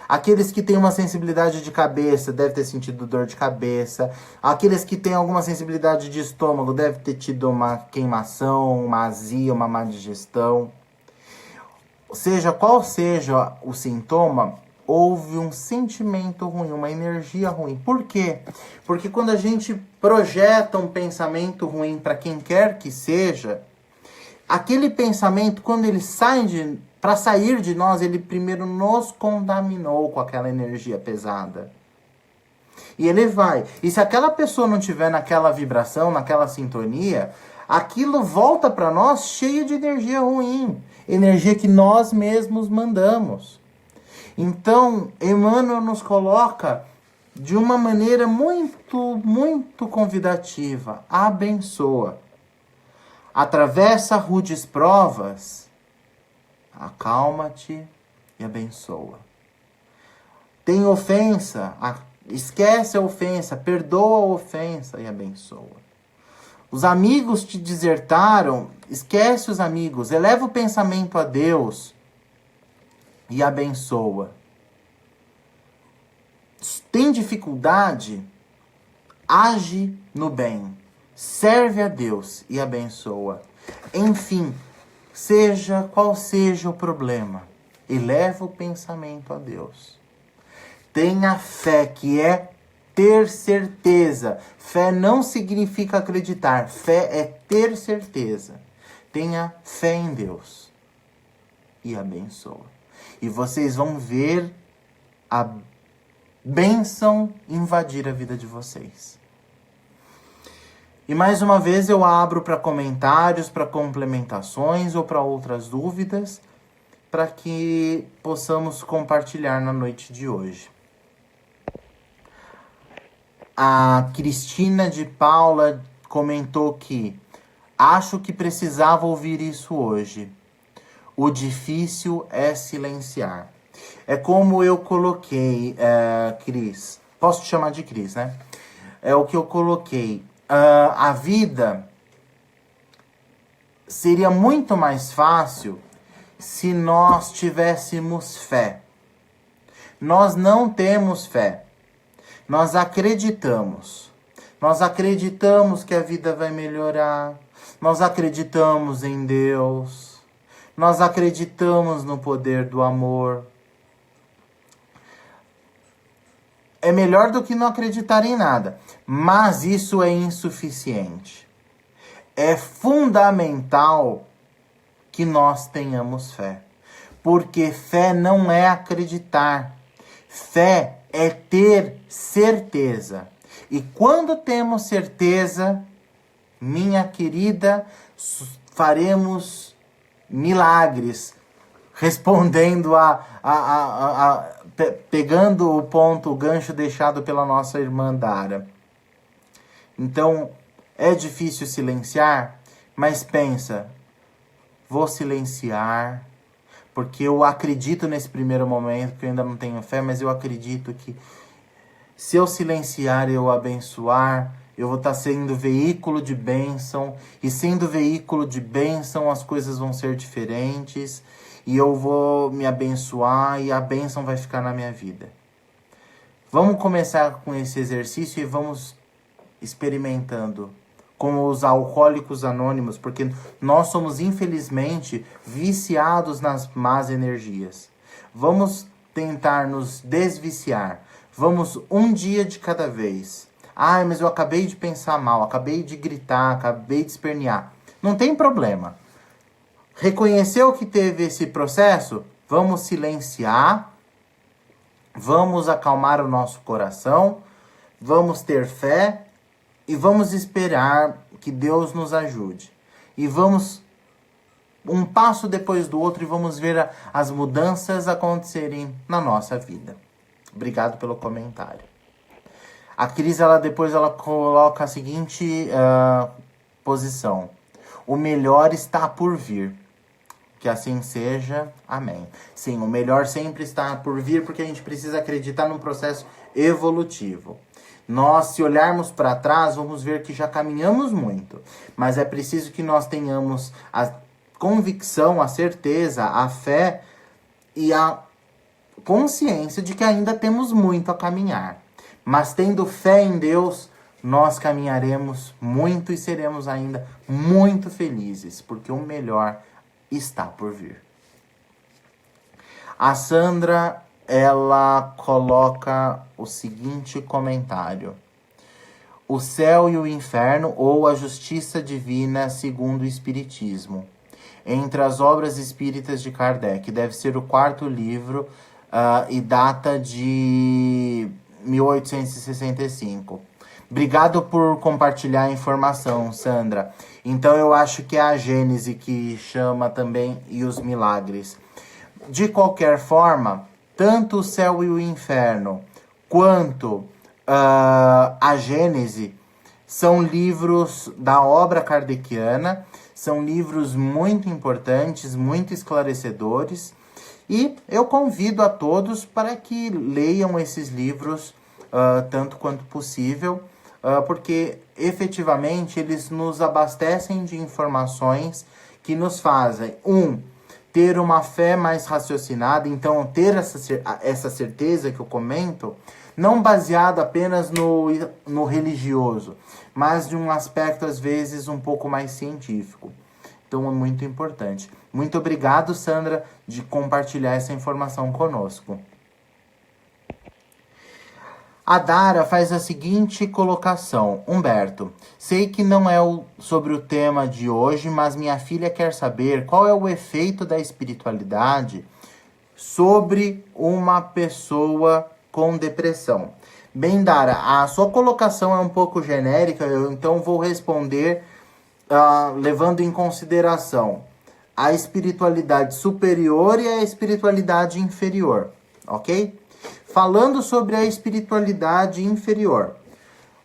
Aqueles que têm uma sensibilidade de cabeça devem ter sentido dor de cabeça. Aqueles que têm alguma sensibilidade de estômago devem ter tido uma queimação, uma azia, uma má digestão. Seja qual seja o sintoma, houve um sentimento ruim, uma energia ruim. Por quê? Porque quando a gente projeta um pensamento ruim para quem quer que seja, aquele pensamento, quando ele sai para sair de nós, ele primeiro nos contaminou com aquela energia pesada. E ele vai. E se aquela pessoa não tiver naquela vibração, naquela sintonia, aquilo volta para nós cheio de energia ruim. Energia que nós mesmos mandamos. Então, Emmanuel nos coloca de uma maneira muito, muito convidativa. Abençoa. Atravessa rudes provas, acalma-te e abençoa. Tem ofensa, esquece a ofensa, perdoa a ofensa e abençoa. Os amigos te desertaram, esquece os amigos, eleva o pensamento a Deus e abençoa. Tem dificuldade? Age no bem. Serve a Deus e abençoa. Enfim, seja qual seja o problema, eleva o pensamento a Deus. Tenha fé, que é ter certeza. Fé não significa acreditar. Fé é ter certeza. Tenha fé em Deus e abençoa. E vocês vão ver a bênção invadir a vida de vocês. E mais uma vez eu abro para comentários, para complementações ou para outras dúvidas, para que possamos compartilhar na noite de hoje. A Cristina de Paula comentou que acho que precisava ouvir isso hoje. O difícil é silenciar. É como eu coloquei, Cris. Posso te chamar de Cris, né? É o que eu coloquei. A vida seria muito mais fácil se nós tivéssemos fé. Nós não temos fé. Nós acreditamos. Nós acreditamos que a vida vai melhorar. Nós acreditamos em Deus. Nós acreditamos no poder do amor. É melhor do que não acreditar em nada. Mas isso é insuficiente. É fundamental que nós tenhamos fé. Porque fé não é acreditar. Fé é ter certeza. E quando temos certeza, minha querida, faremos milagres. Respondendo pegando o ponto, o gancho deixado pela nossa irmã Dara. Então, é difícil silenciar, mas pensa, vou silenciar, porque eu acredito nesse primeiro momento, que eu ainda não tenho fé, mas eu acredito que se eu silenciar e eu abençoar, eu vou estar sendo veículo de bênção, e sendo veículo de bênção, as coisas vão ser diferentes, e eu vou me abençoar e a bênção vai ficar na minha vida. Vamos começar com esse exercício e vamos experimentando com os alcoólicos anônimos, porque nós somos, infelizmente, viciados nas más energias. Vamos tentar nos desviciar. Vamos um dia de cada vez. Ai, mas eu acabei de pensar mal, acabei de gritar, acabei de espernear. Não tem problema. Reconheceu que teve esse processo? Vamos silenciar, vamos acalmar o nosso coração, vamos ter fé e vamos esperar que Deus nos ajude. E vamos um passo depois do outro e vamos ver as mudanças acontecerem na nossa vida. Obrigado pelo comentário. A Cris, depois ela coloca a seguinte posição. O melhor está por vir. Que assim seja. Amém. Sim, o melhor sempre está por vir, porque a gente precisa acreditar num processo evolutivo. Nós, se olharmos para trás, vamos ver que já caminhamos muito. Mas é preciso que nós tenhamos a convicção, a certeza, a fé e consciência de que ainda temos muito a caminhar. Mas tendo fé em Deus, nós caminharemos muito e seremos ainda muito felizes, porque o melhor está por vir. A Sandra, ela coloca o seguinte comentário: o céu e o inferno, ou a justiça divina segundo o Espiritismo. Entre as obras espíritas de Kardec, deve ser o 4º livro e data de 1865. Obrigado por compartilhar a informação, Sandra. Então eu acho que é a Gênese que chama também e os milagres. De qualquer forma, tanto o céu e o inferno quanto a Gênese são livros da obra kardeciana, são livros muito importantes, muito esclarecedores, e eu convido a todos para que leiam esses livros tanto quanto possível, porque efetivamente eles nos abastecem de informações que nos fazem, ter uma fé mais raciocinada, então ter essa certeza que eu comento, não baseado apenas no religioso, mas de um aspecto, às vezes, um pouco mais científico. Então, é muito importante. Muito obrigado, Sandra, de compartilhar essa informação conosco. A Dara faz a seguinte colocação: Humberto, sei que não é sobre o tema de hoje, mas minha filha quer saber qual é o efeito da espiritualidade sobre uma pessoa com depressão. Bem, Dara, a sua colocação é um pouco genérica, eu então vou responder levando em consideração a espiritualidade superior e a espiritualidade inferior, ok? Falando sobre a espiritualidade inferior,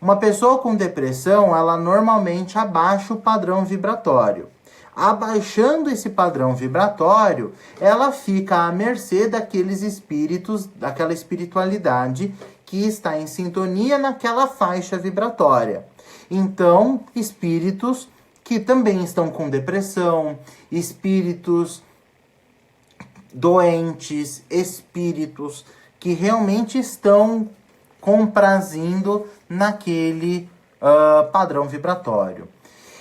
uma pessoa com depressão, ela normalmente abaixa o padrão vibratório. Abaixando esse padrão vibratório, ela fica à mercê daqueles espíritos, daquela espiritualidade que está em sintonia naquela faixa vibratória. Então, espíritos que também estão com depressão, espíritos doentes, espíritos que realmente estão comprazindo naquele padrão vibratório.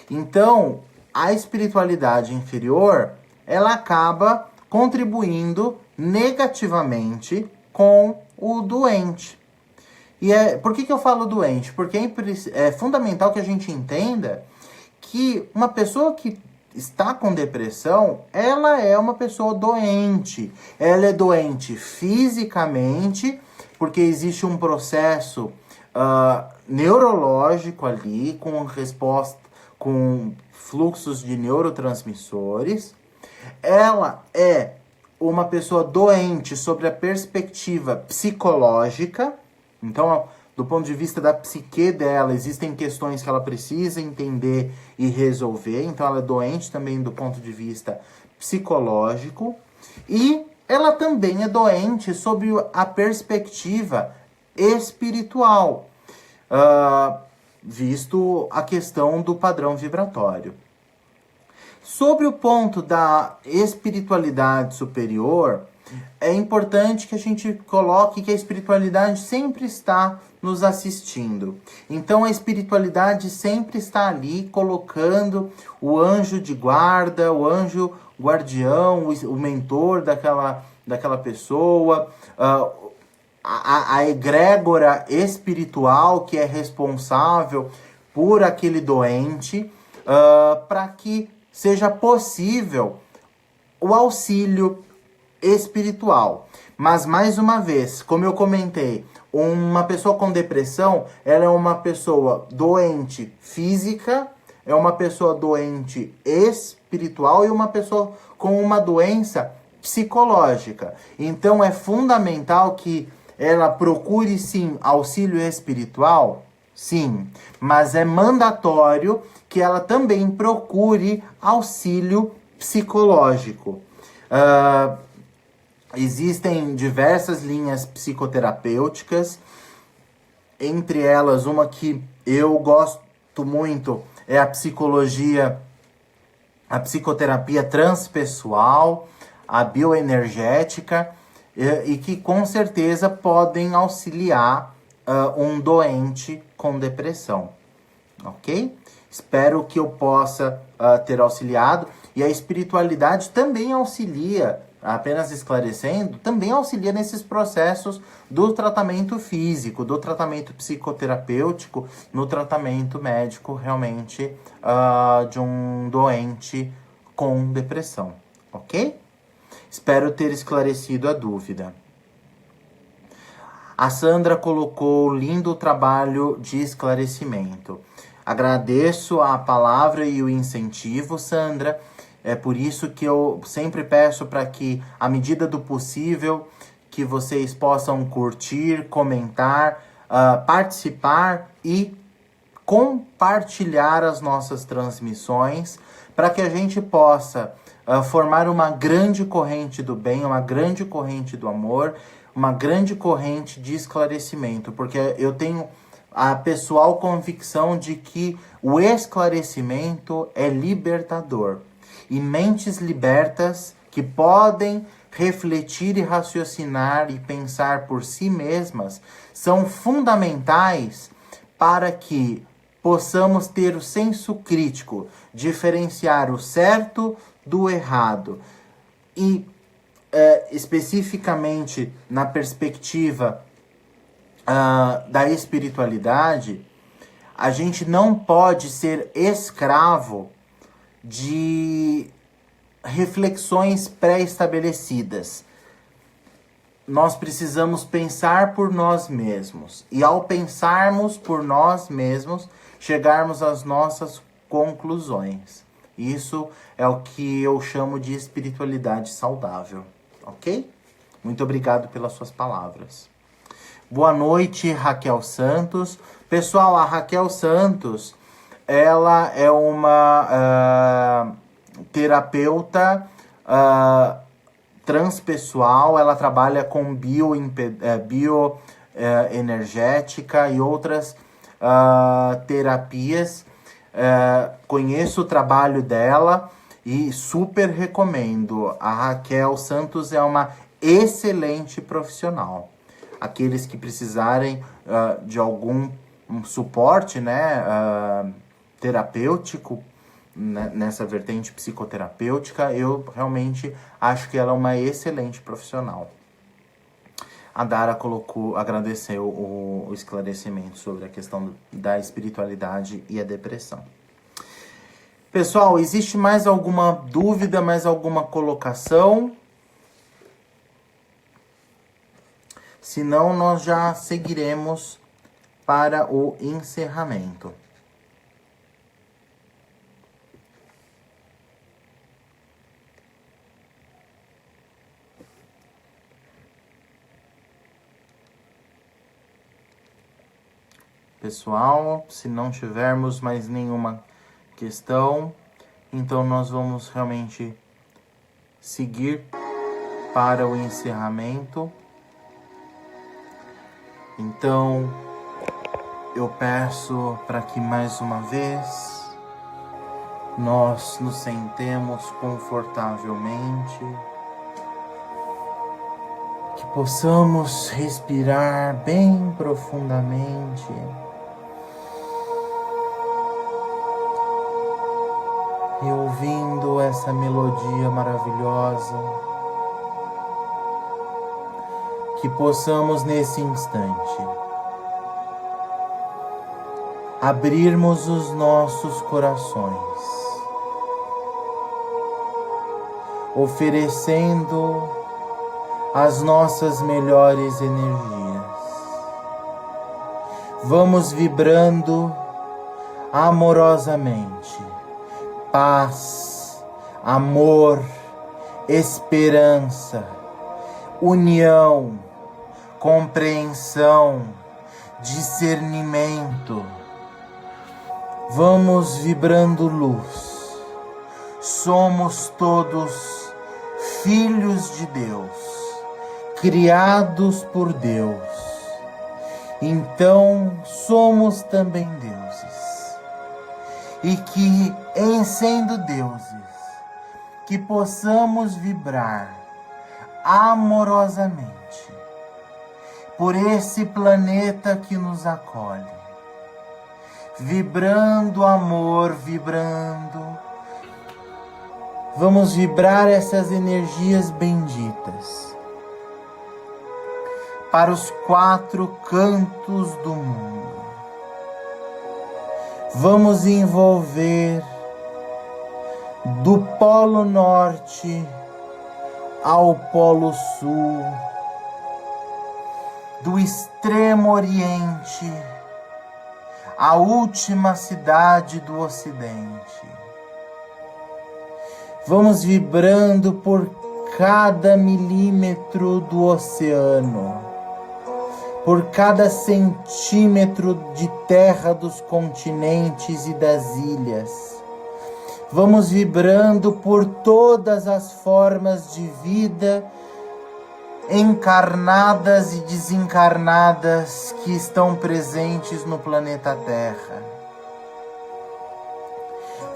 Então, a espiritualidade inferior, ela acaba contribuindo negativamente com o doente. Por que eu falo doente? Porque é fundamental que a gente entenda que uma pessoa que está com depressão, ela é uma pessoa doente. Ela é doente fisicamente, porque existe um processo neurológico ali, com fluxos de neurotransmissores. Ela é uma pessoa doente sobre a perspectiva psicológica. Então, do ponto de vista da psique dela, existem questões que ela precisa entender e resolver. Então, ela é doente também do ponto de vista psicológico. E ela também é doente sob a perspectiva espiritual, visto a questão do padrão vibratório. Sobre o ponto da espiritualidade superior, é importante que a gente coloque que a espiritualidade sempre está nos assistindo. Então a espiritualidade sempre está ali colocando o anjo de guarda, o anjo guardião, o mentor daquela pessoa, a egrégora espiritual que é responsável por aquele doente, para que seja possível o auxílio espiritual. Mas, mais uma vez, como eu comentei, uma pessoa com depressão, ela é uma pessoa doente física, é uma pessoa doente espiritual e uma pessoa com uma doença psicológica. Então, é fundamental que ela procure, sim, auxílio espiritual, sim, mas é mandatório que ela também procure auxílio psicológico. Existem diversas linhas psicoterapêuticas, entre elas uma que eu gosto muito é a psicoterapia transpessoal, a bioenergética, e que com certeza podem auxiliar um doente com depressão, ok? Espero que eu possa ter auxiliado. E a espiritualidade também auxilia, apenas esclarecendo, também auxilia nesses processos do tratamento físico, do tratamento psicoterapêutico, no tratamento médico realmente de um doente com depressão, ok? Espero ter esclarecido a dúvida. A Sandra colocou lindo trabalho de esclarecimento. Agradeço a palavra e o incentivo, Sandra. É por isso que eu sempre peço para que, à medida do possível, que vocês possam curtir, comentar, participar e compartilhar as nossas transmissões, para que a gente possa formar uma grande corrente do bem, uma grande corrente do amor, uma grande corrente de esclarecimento, porque eu tenho a pessoal convicção de que o esclarecimento é libertador. E mentes libertas que podem refletir e raciocinar e pensar por si mesmas são fundamentais para que possamos ter o senso crítico, diferenciar o certo do errado. E especificamente na perspectiva da espiritualidade, a gente não pode ser escravo de reflexões pré-estabelecidas. Nós precisamos pensar por nós mesmos. E ao pensarmos por nós mesmos, chegarmos às nossas conclusões. Isso é o que eu chamo de espiritualidade saudável. Ok? Muito obrigado pelas suas palavras. Boa noite, Raquel Santos. Pessoal, a Raquel Santos, ela é uma terapeuta transpessoal. Ela trabalha com bioenergética e outras terapias. Conheço o trabalho dela e super recomendo. A Raquel Santos é uma excelente profissional. Aqueles que precisarem de algum suporte, terapêutico, nessa vertente psicoterapêutica, eu realmente acho que ela é uma excelente profissional. A Dara agradeceu o esclarecimento sobre a questão da espiritualidade e a depressão. Pessoal, existe mais alguma dúvida, mais alguma colocação? Senão, nós já seguiremos para o encerramento. Pessoal, se não tivermos mais nenhuma questão, então nós vamos realmente seguir para o encerramento. Então, eu peço para que mais uma vez nós nos sentemos confortavelmente, que possamos respirar bem profundamente. E ouvindo essa melodia maravilhosa, que possamos nesse instante abrirmos os nossos corações, oferecendo as nossas melhores energias. Vamos vibrando amorosamente. Paz, amor, esperança, união, compreensão, discernimento. Vamos vibrando luz. Somos todos filhos de Deus, criados por Deus. Então somos também deuses. E que, em sendo deuses, que possamos vibrar amorosamente por esse planeta que nos acolhe, vibrando amor, vibrando. Vamos vibrar essas energias benditas para os 4 cantos do mundo. Vamos envolver do Polo Norte ao Polo Sul, do Extremo Oriente à última cidade do Ocidente. Vamos vibrando por cada milímetro do oceano, por cada centímetro de terra dos continentes e das ilhas. Vamos vibrando por todas as formas de vida encarnadas e desencarnadas que estão presentes no planeta Terra.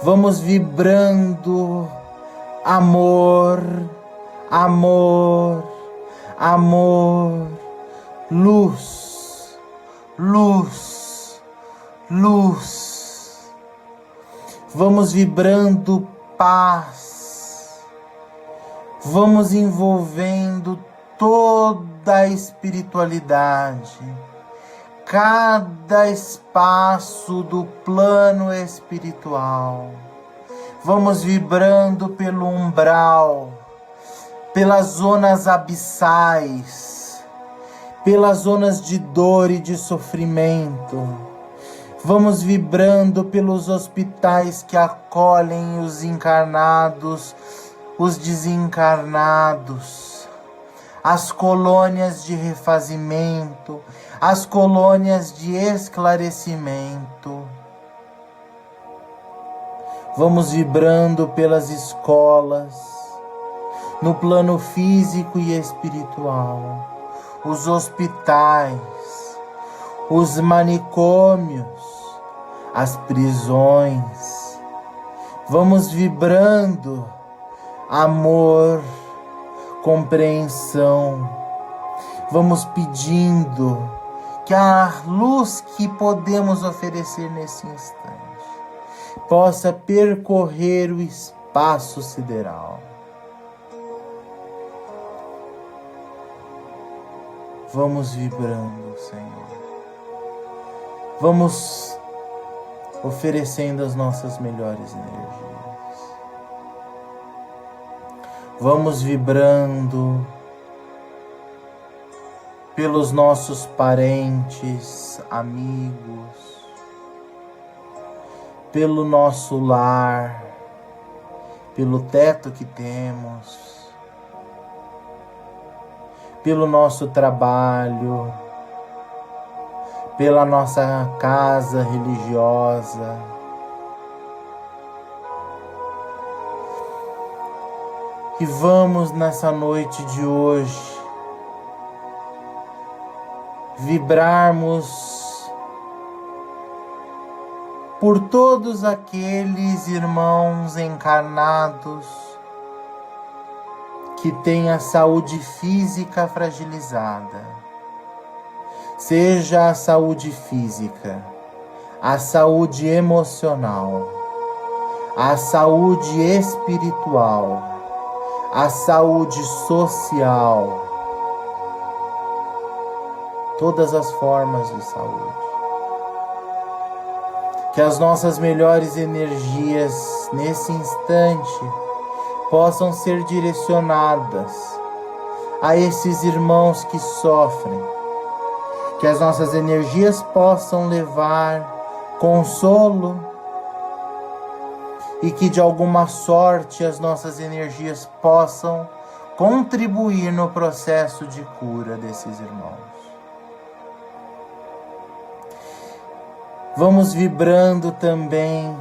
Vamos vibrando amor, amor, amor, luz, luz, luz. Vamos vibrando paz. Vamos envolvendo toda a espiritualidade, cada espaço do plano espiritual. Vamos vibrando pelo umbral, pelas zonas abissais, pelas zonas de dor e de sofrimento. Vamos vibrando pelos hospitais que acolhem os encarnados, os desencarnados, as colônias de refazimento, as colônias de esclarecimento. Vamos vibrando pelas escolas, no plano físico e espiritual, os hospitais, os manicômios, as prisões. Vamos vibrando amor, compreensão. Vamos pedindo que a luz que podemos oferecer nesse instante possa percorrer o espaço sideral. Vamos vibrando, Senhor. Vamos oferecendo as nossas melhores energias. Vamos vibrando pelos nossos parentes, amigos, pelo nosso lar, pelo teto que temos, pelo nosso trabalho, pela nossa casa religiosa. E vamos nessa noite de hoje vibrarmos por todos aqueles irmãos encarnados que têm a saúde física fragilizada. Seja a saúde física, a saúde emocional, a saúde espiritual, a saúde social, todas as formas de saúde. Que as nossas melhores energias nesse instante possam ser direcionadas a esses irmãos que sofrem. Que as nossas energias possam levar consolo e que de alguma sorte as nossas energias possam contribuir no processo de cura desses irmãos. Vamos vibrando também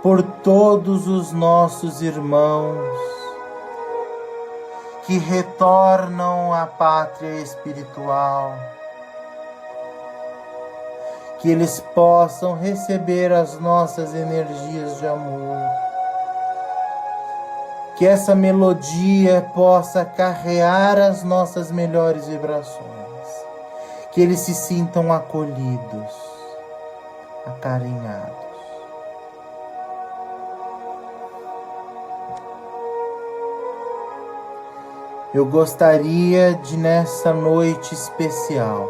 por todos os nossos irmãos que retornam à pátria espiritual, que eles possam receber as nossas energias de amor, que essa melodia possa carrear as nossas melhores vibrações, que eles se sintam acolhidos, acarinhados. Eu gostaria de, nessa noite especial,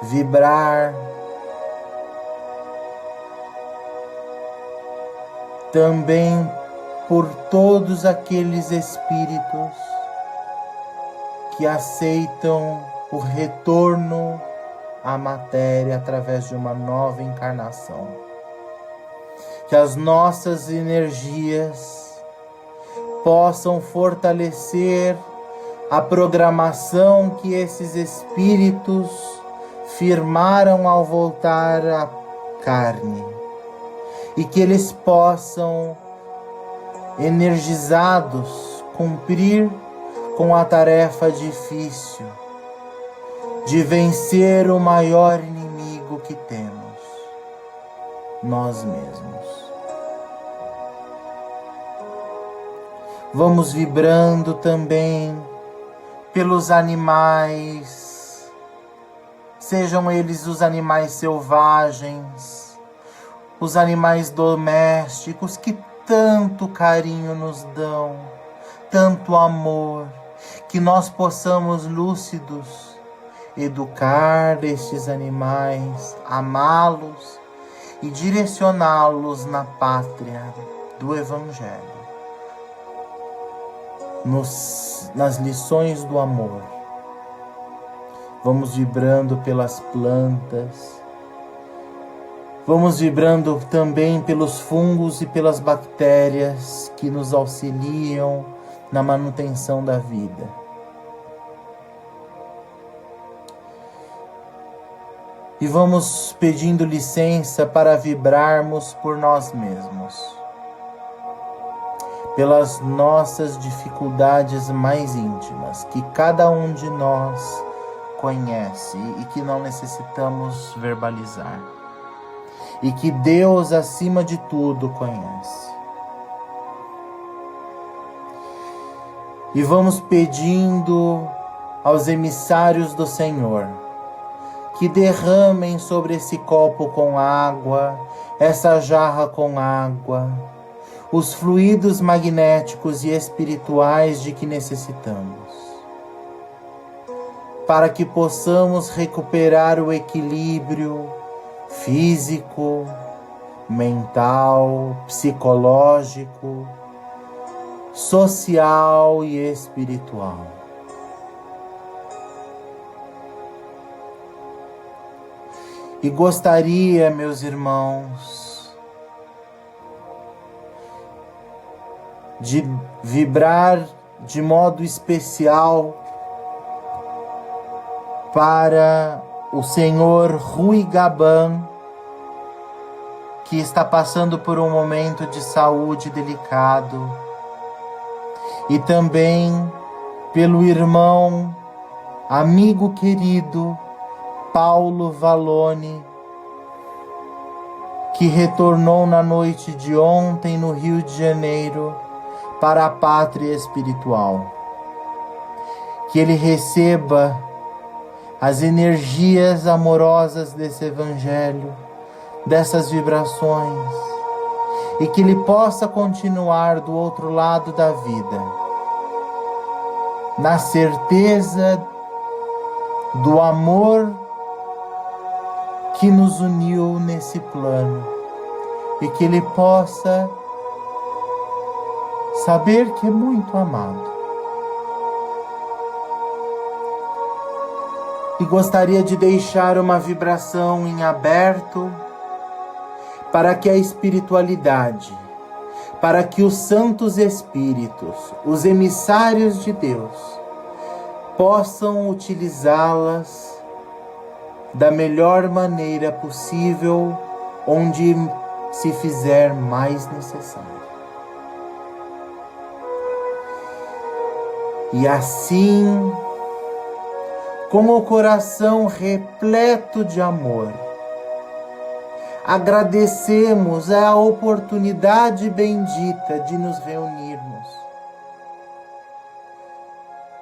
vibrar também por todos aqueles espíritos que aceitam o retorno à matéria através de uma nova encarnação. Que as nossas energias possam fortalecer a programação que esses espíritos firmaram ao voltar à carne, e que eles possam, energizados, cumprir com a tarefa difícil de vencer o maior inimigo que temos, nós mesmos. Vamos vibrando também pelos animais, sejam eles os animais selvagens, os animais domésticos que tanto carinho nos dão, tanto amor, que nós possamos, lúcidos, educar estes animais, amá-los e direcioná-los na pátria do Evangelho. Nas lições do amor. Vamos vibrando pelas plantas, vamos vibrando também pelos fungos e pelas bactérias que nos auxiliam na manutenção da vida. E vamos pedindo licença para vibrarmos por nós mesmos, pelas nossas dificuldades mais íntimas, que cada um de nós conhece e que não necessitamos verbalizar, e que Deus, acima de tudo, conhece. E vamos pedindo aos emissários do Senhor que derramem sobre esse copo com água, essa jarra com água, os fluidos magnéticos e espirituais de que necessitamos, para que possamos recuperar o equilíbrio físico, mental, psicológico, social e espiritual. E gostaria, meus irmãos, de vibrar de modo especial para o senhor Rui Gaban, que está passando por um momento de saúde delicado, e também pelo irmão, amigo querido, Paulo Valone, que retornou na noite de ontem no Rio de Janeiro para a pátria espiritual. Que ele receba as energias amorosas desse Evangelho, dessas vibrações, e que ele possa continuar do outro lado da vida, na certeza do amor que nos uniu nesse plano, e que ele possa saber que é muito amado. E gostaria de deixar uma vibração em aberto para que a espiritualidade, para que os santos espíritos, os emissários de Deus, possam utilizá-las da melhor maneira possível, onde se fizer mais necessário. E assim, com o coração repleto de amor, agradecemos a oportunidade bendita de nos reunirmos,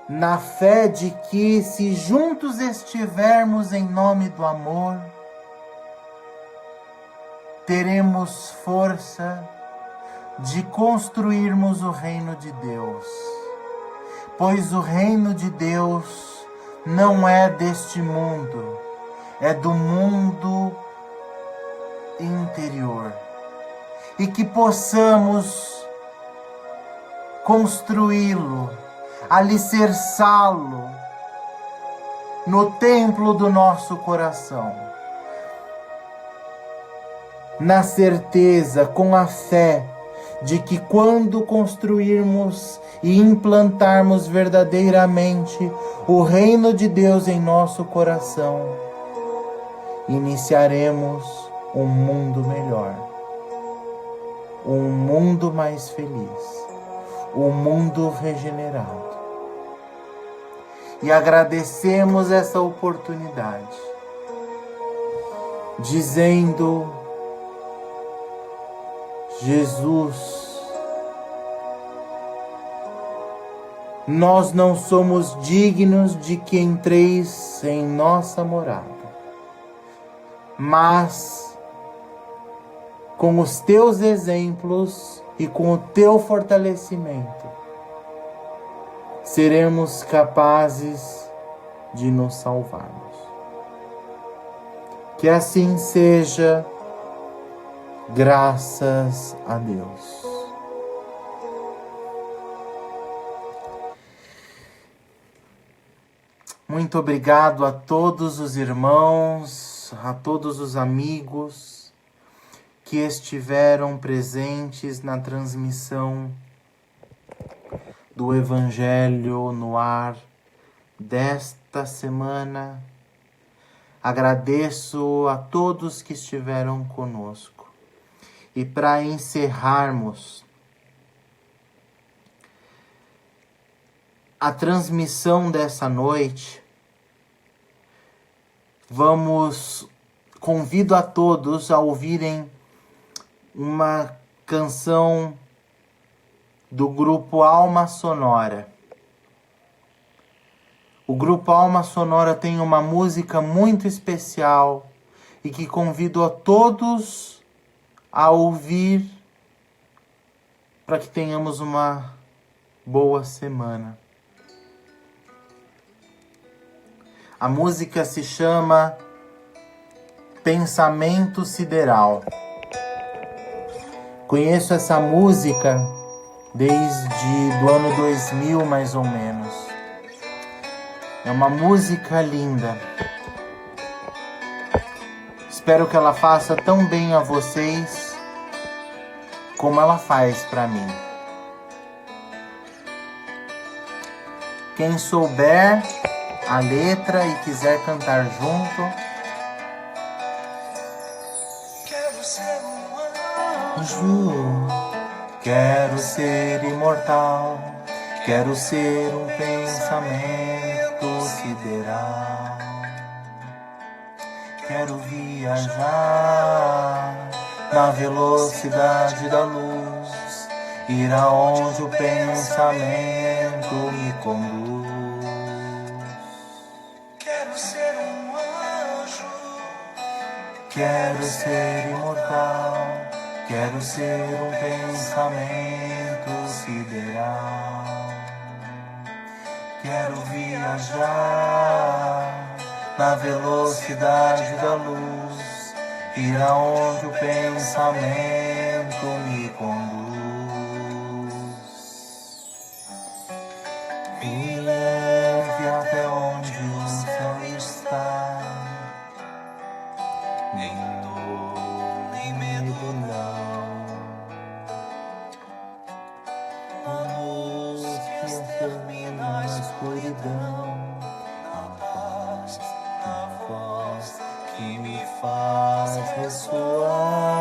na fé de que, se juntos estivermos em nome do amor, teremos força de construirmos o reino de Deus, pois o reino de Deus não é deste mundo, é do mundo interior, e que possamos construí-lo, alicerçá-lo no templo do nosso coração, na certeza, com a fé, de que quando construirmos e implantarmos verdadeiramente o reino de Deus em nosso coração, iniciaremos um mundo melhor, um mundo mais feliz, um mundo regenerado. E agradecemos essa oportunidade, dizendo: Jesus, nós não somos dignos de que entreis em nossa morada, mas com os teus exemplos e com o teu fortalecimento, seremos capazes de nos salvarmos. Que assim seja, graças a Deus. Muito obrigado a todos os irmãos, a todos os amigos que estiveram presentes na transmissão do Evangelho no ar desta semana. Agradeço a todos que estiveram conosco. E para encerrarmos a transmissão dessa noite, convido a todos a ouvirem uma canção do grupo Alma Sonora. O grupo Alma Sonora tem uma música muito especial e que convido a todos a ouvir para que tenhamos uma boa semana. A música se chama Pensamento Sideral. Conheço essa música desde do ano 2000, mais ou menos. É uma música linda. Espero que ela faça tão bem a vocês como ela faz para mim. Quem souber a letra e quiser cantar junto, quero ser imortal, quero ser um pensamento sideral, quero viajar na velocidade da luz, ir aonde o pensamento me conduz. Quero ser um anjo, quero ser imortal, quero ser um pensamento sideral, quero viajar na velocidade da luz, ir aonde o pensamento me conduz. Me leve até onde o céu está, nem dor, nem medo não. Luz que extermina a escuridão, a paz, a voz que me faz ressoar.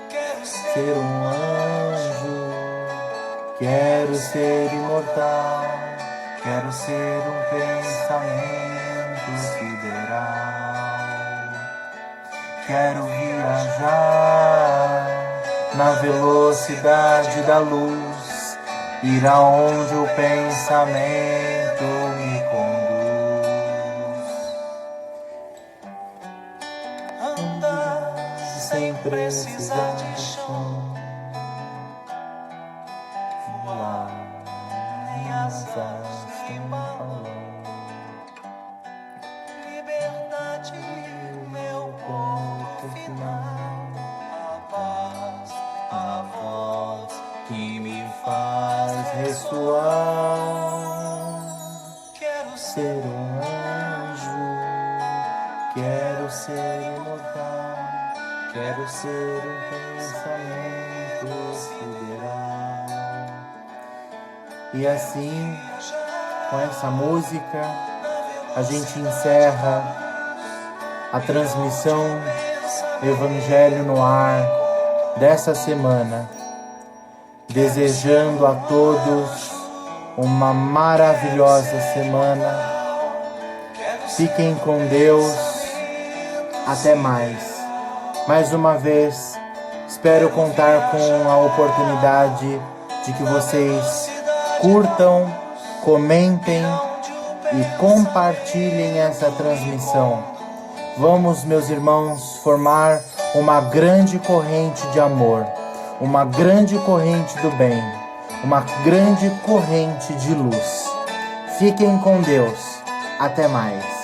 Quero ser um anjo, quero ser imortal, quero ser um pensamento sideral, Quero viajar na velocidade da luz, ir aonde o pensamento me conduz. Andar sem precisar de chão, voar nem asas que falam. Liberdade, meu ponto final, a paz, a voz que me faz ressoar. Quero ser um anjo, quero ser imortal, quero ser um pensamento sideral. E assim, com essa música, a gente encerra a transmissão Evangelho no Ar dessa semana, desejando a todos uma maravilhosa semana. Fiquem com Deus. Até mais. Mais uma vez, espero contar com a oportunidade de que vocês curtam, comentem e compartilhem essa transmissão. Vamos, meus irmãos, formar uma grande corrente de amor, uma grande corrente do bem, uma grande corrente de luz. Fiquem com Deus. Até mais.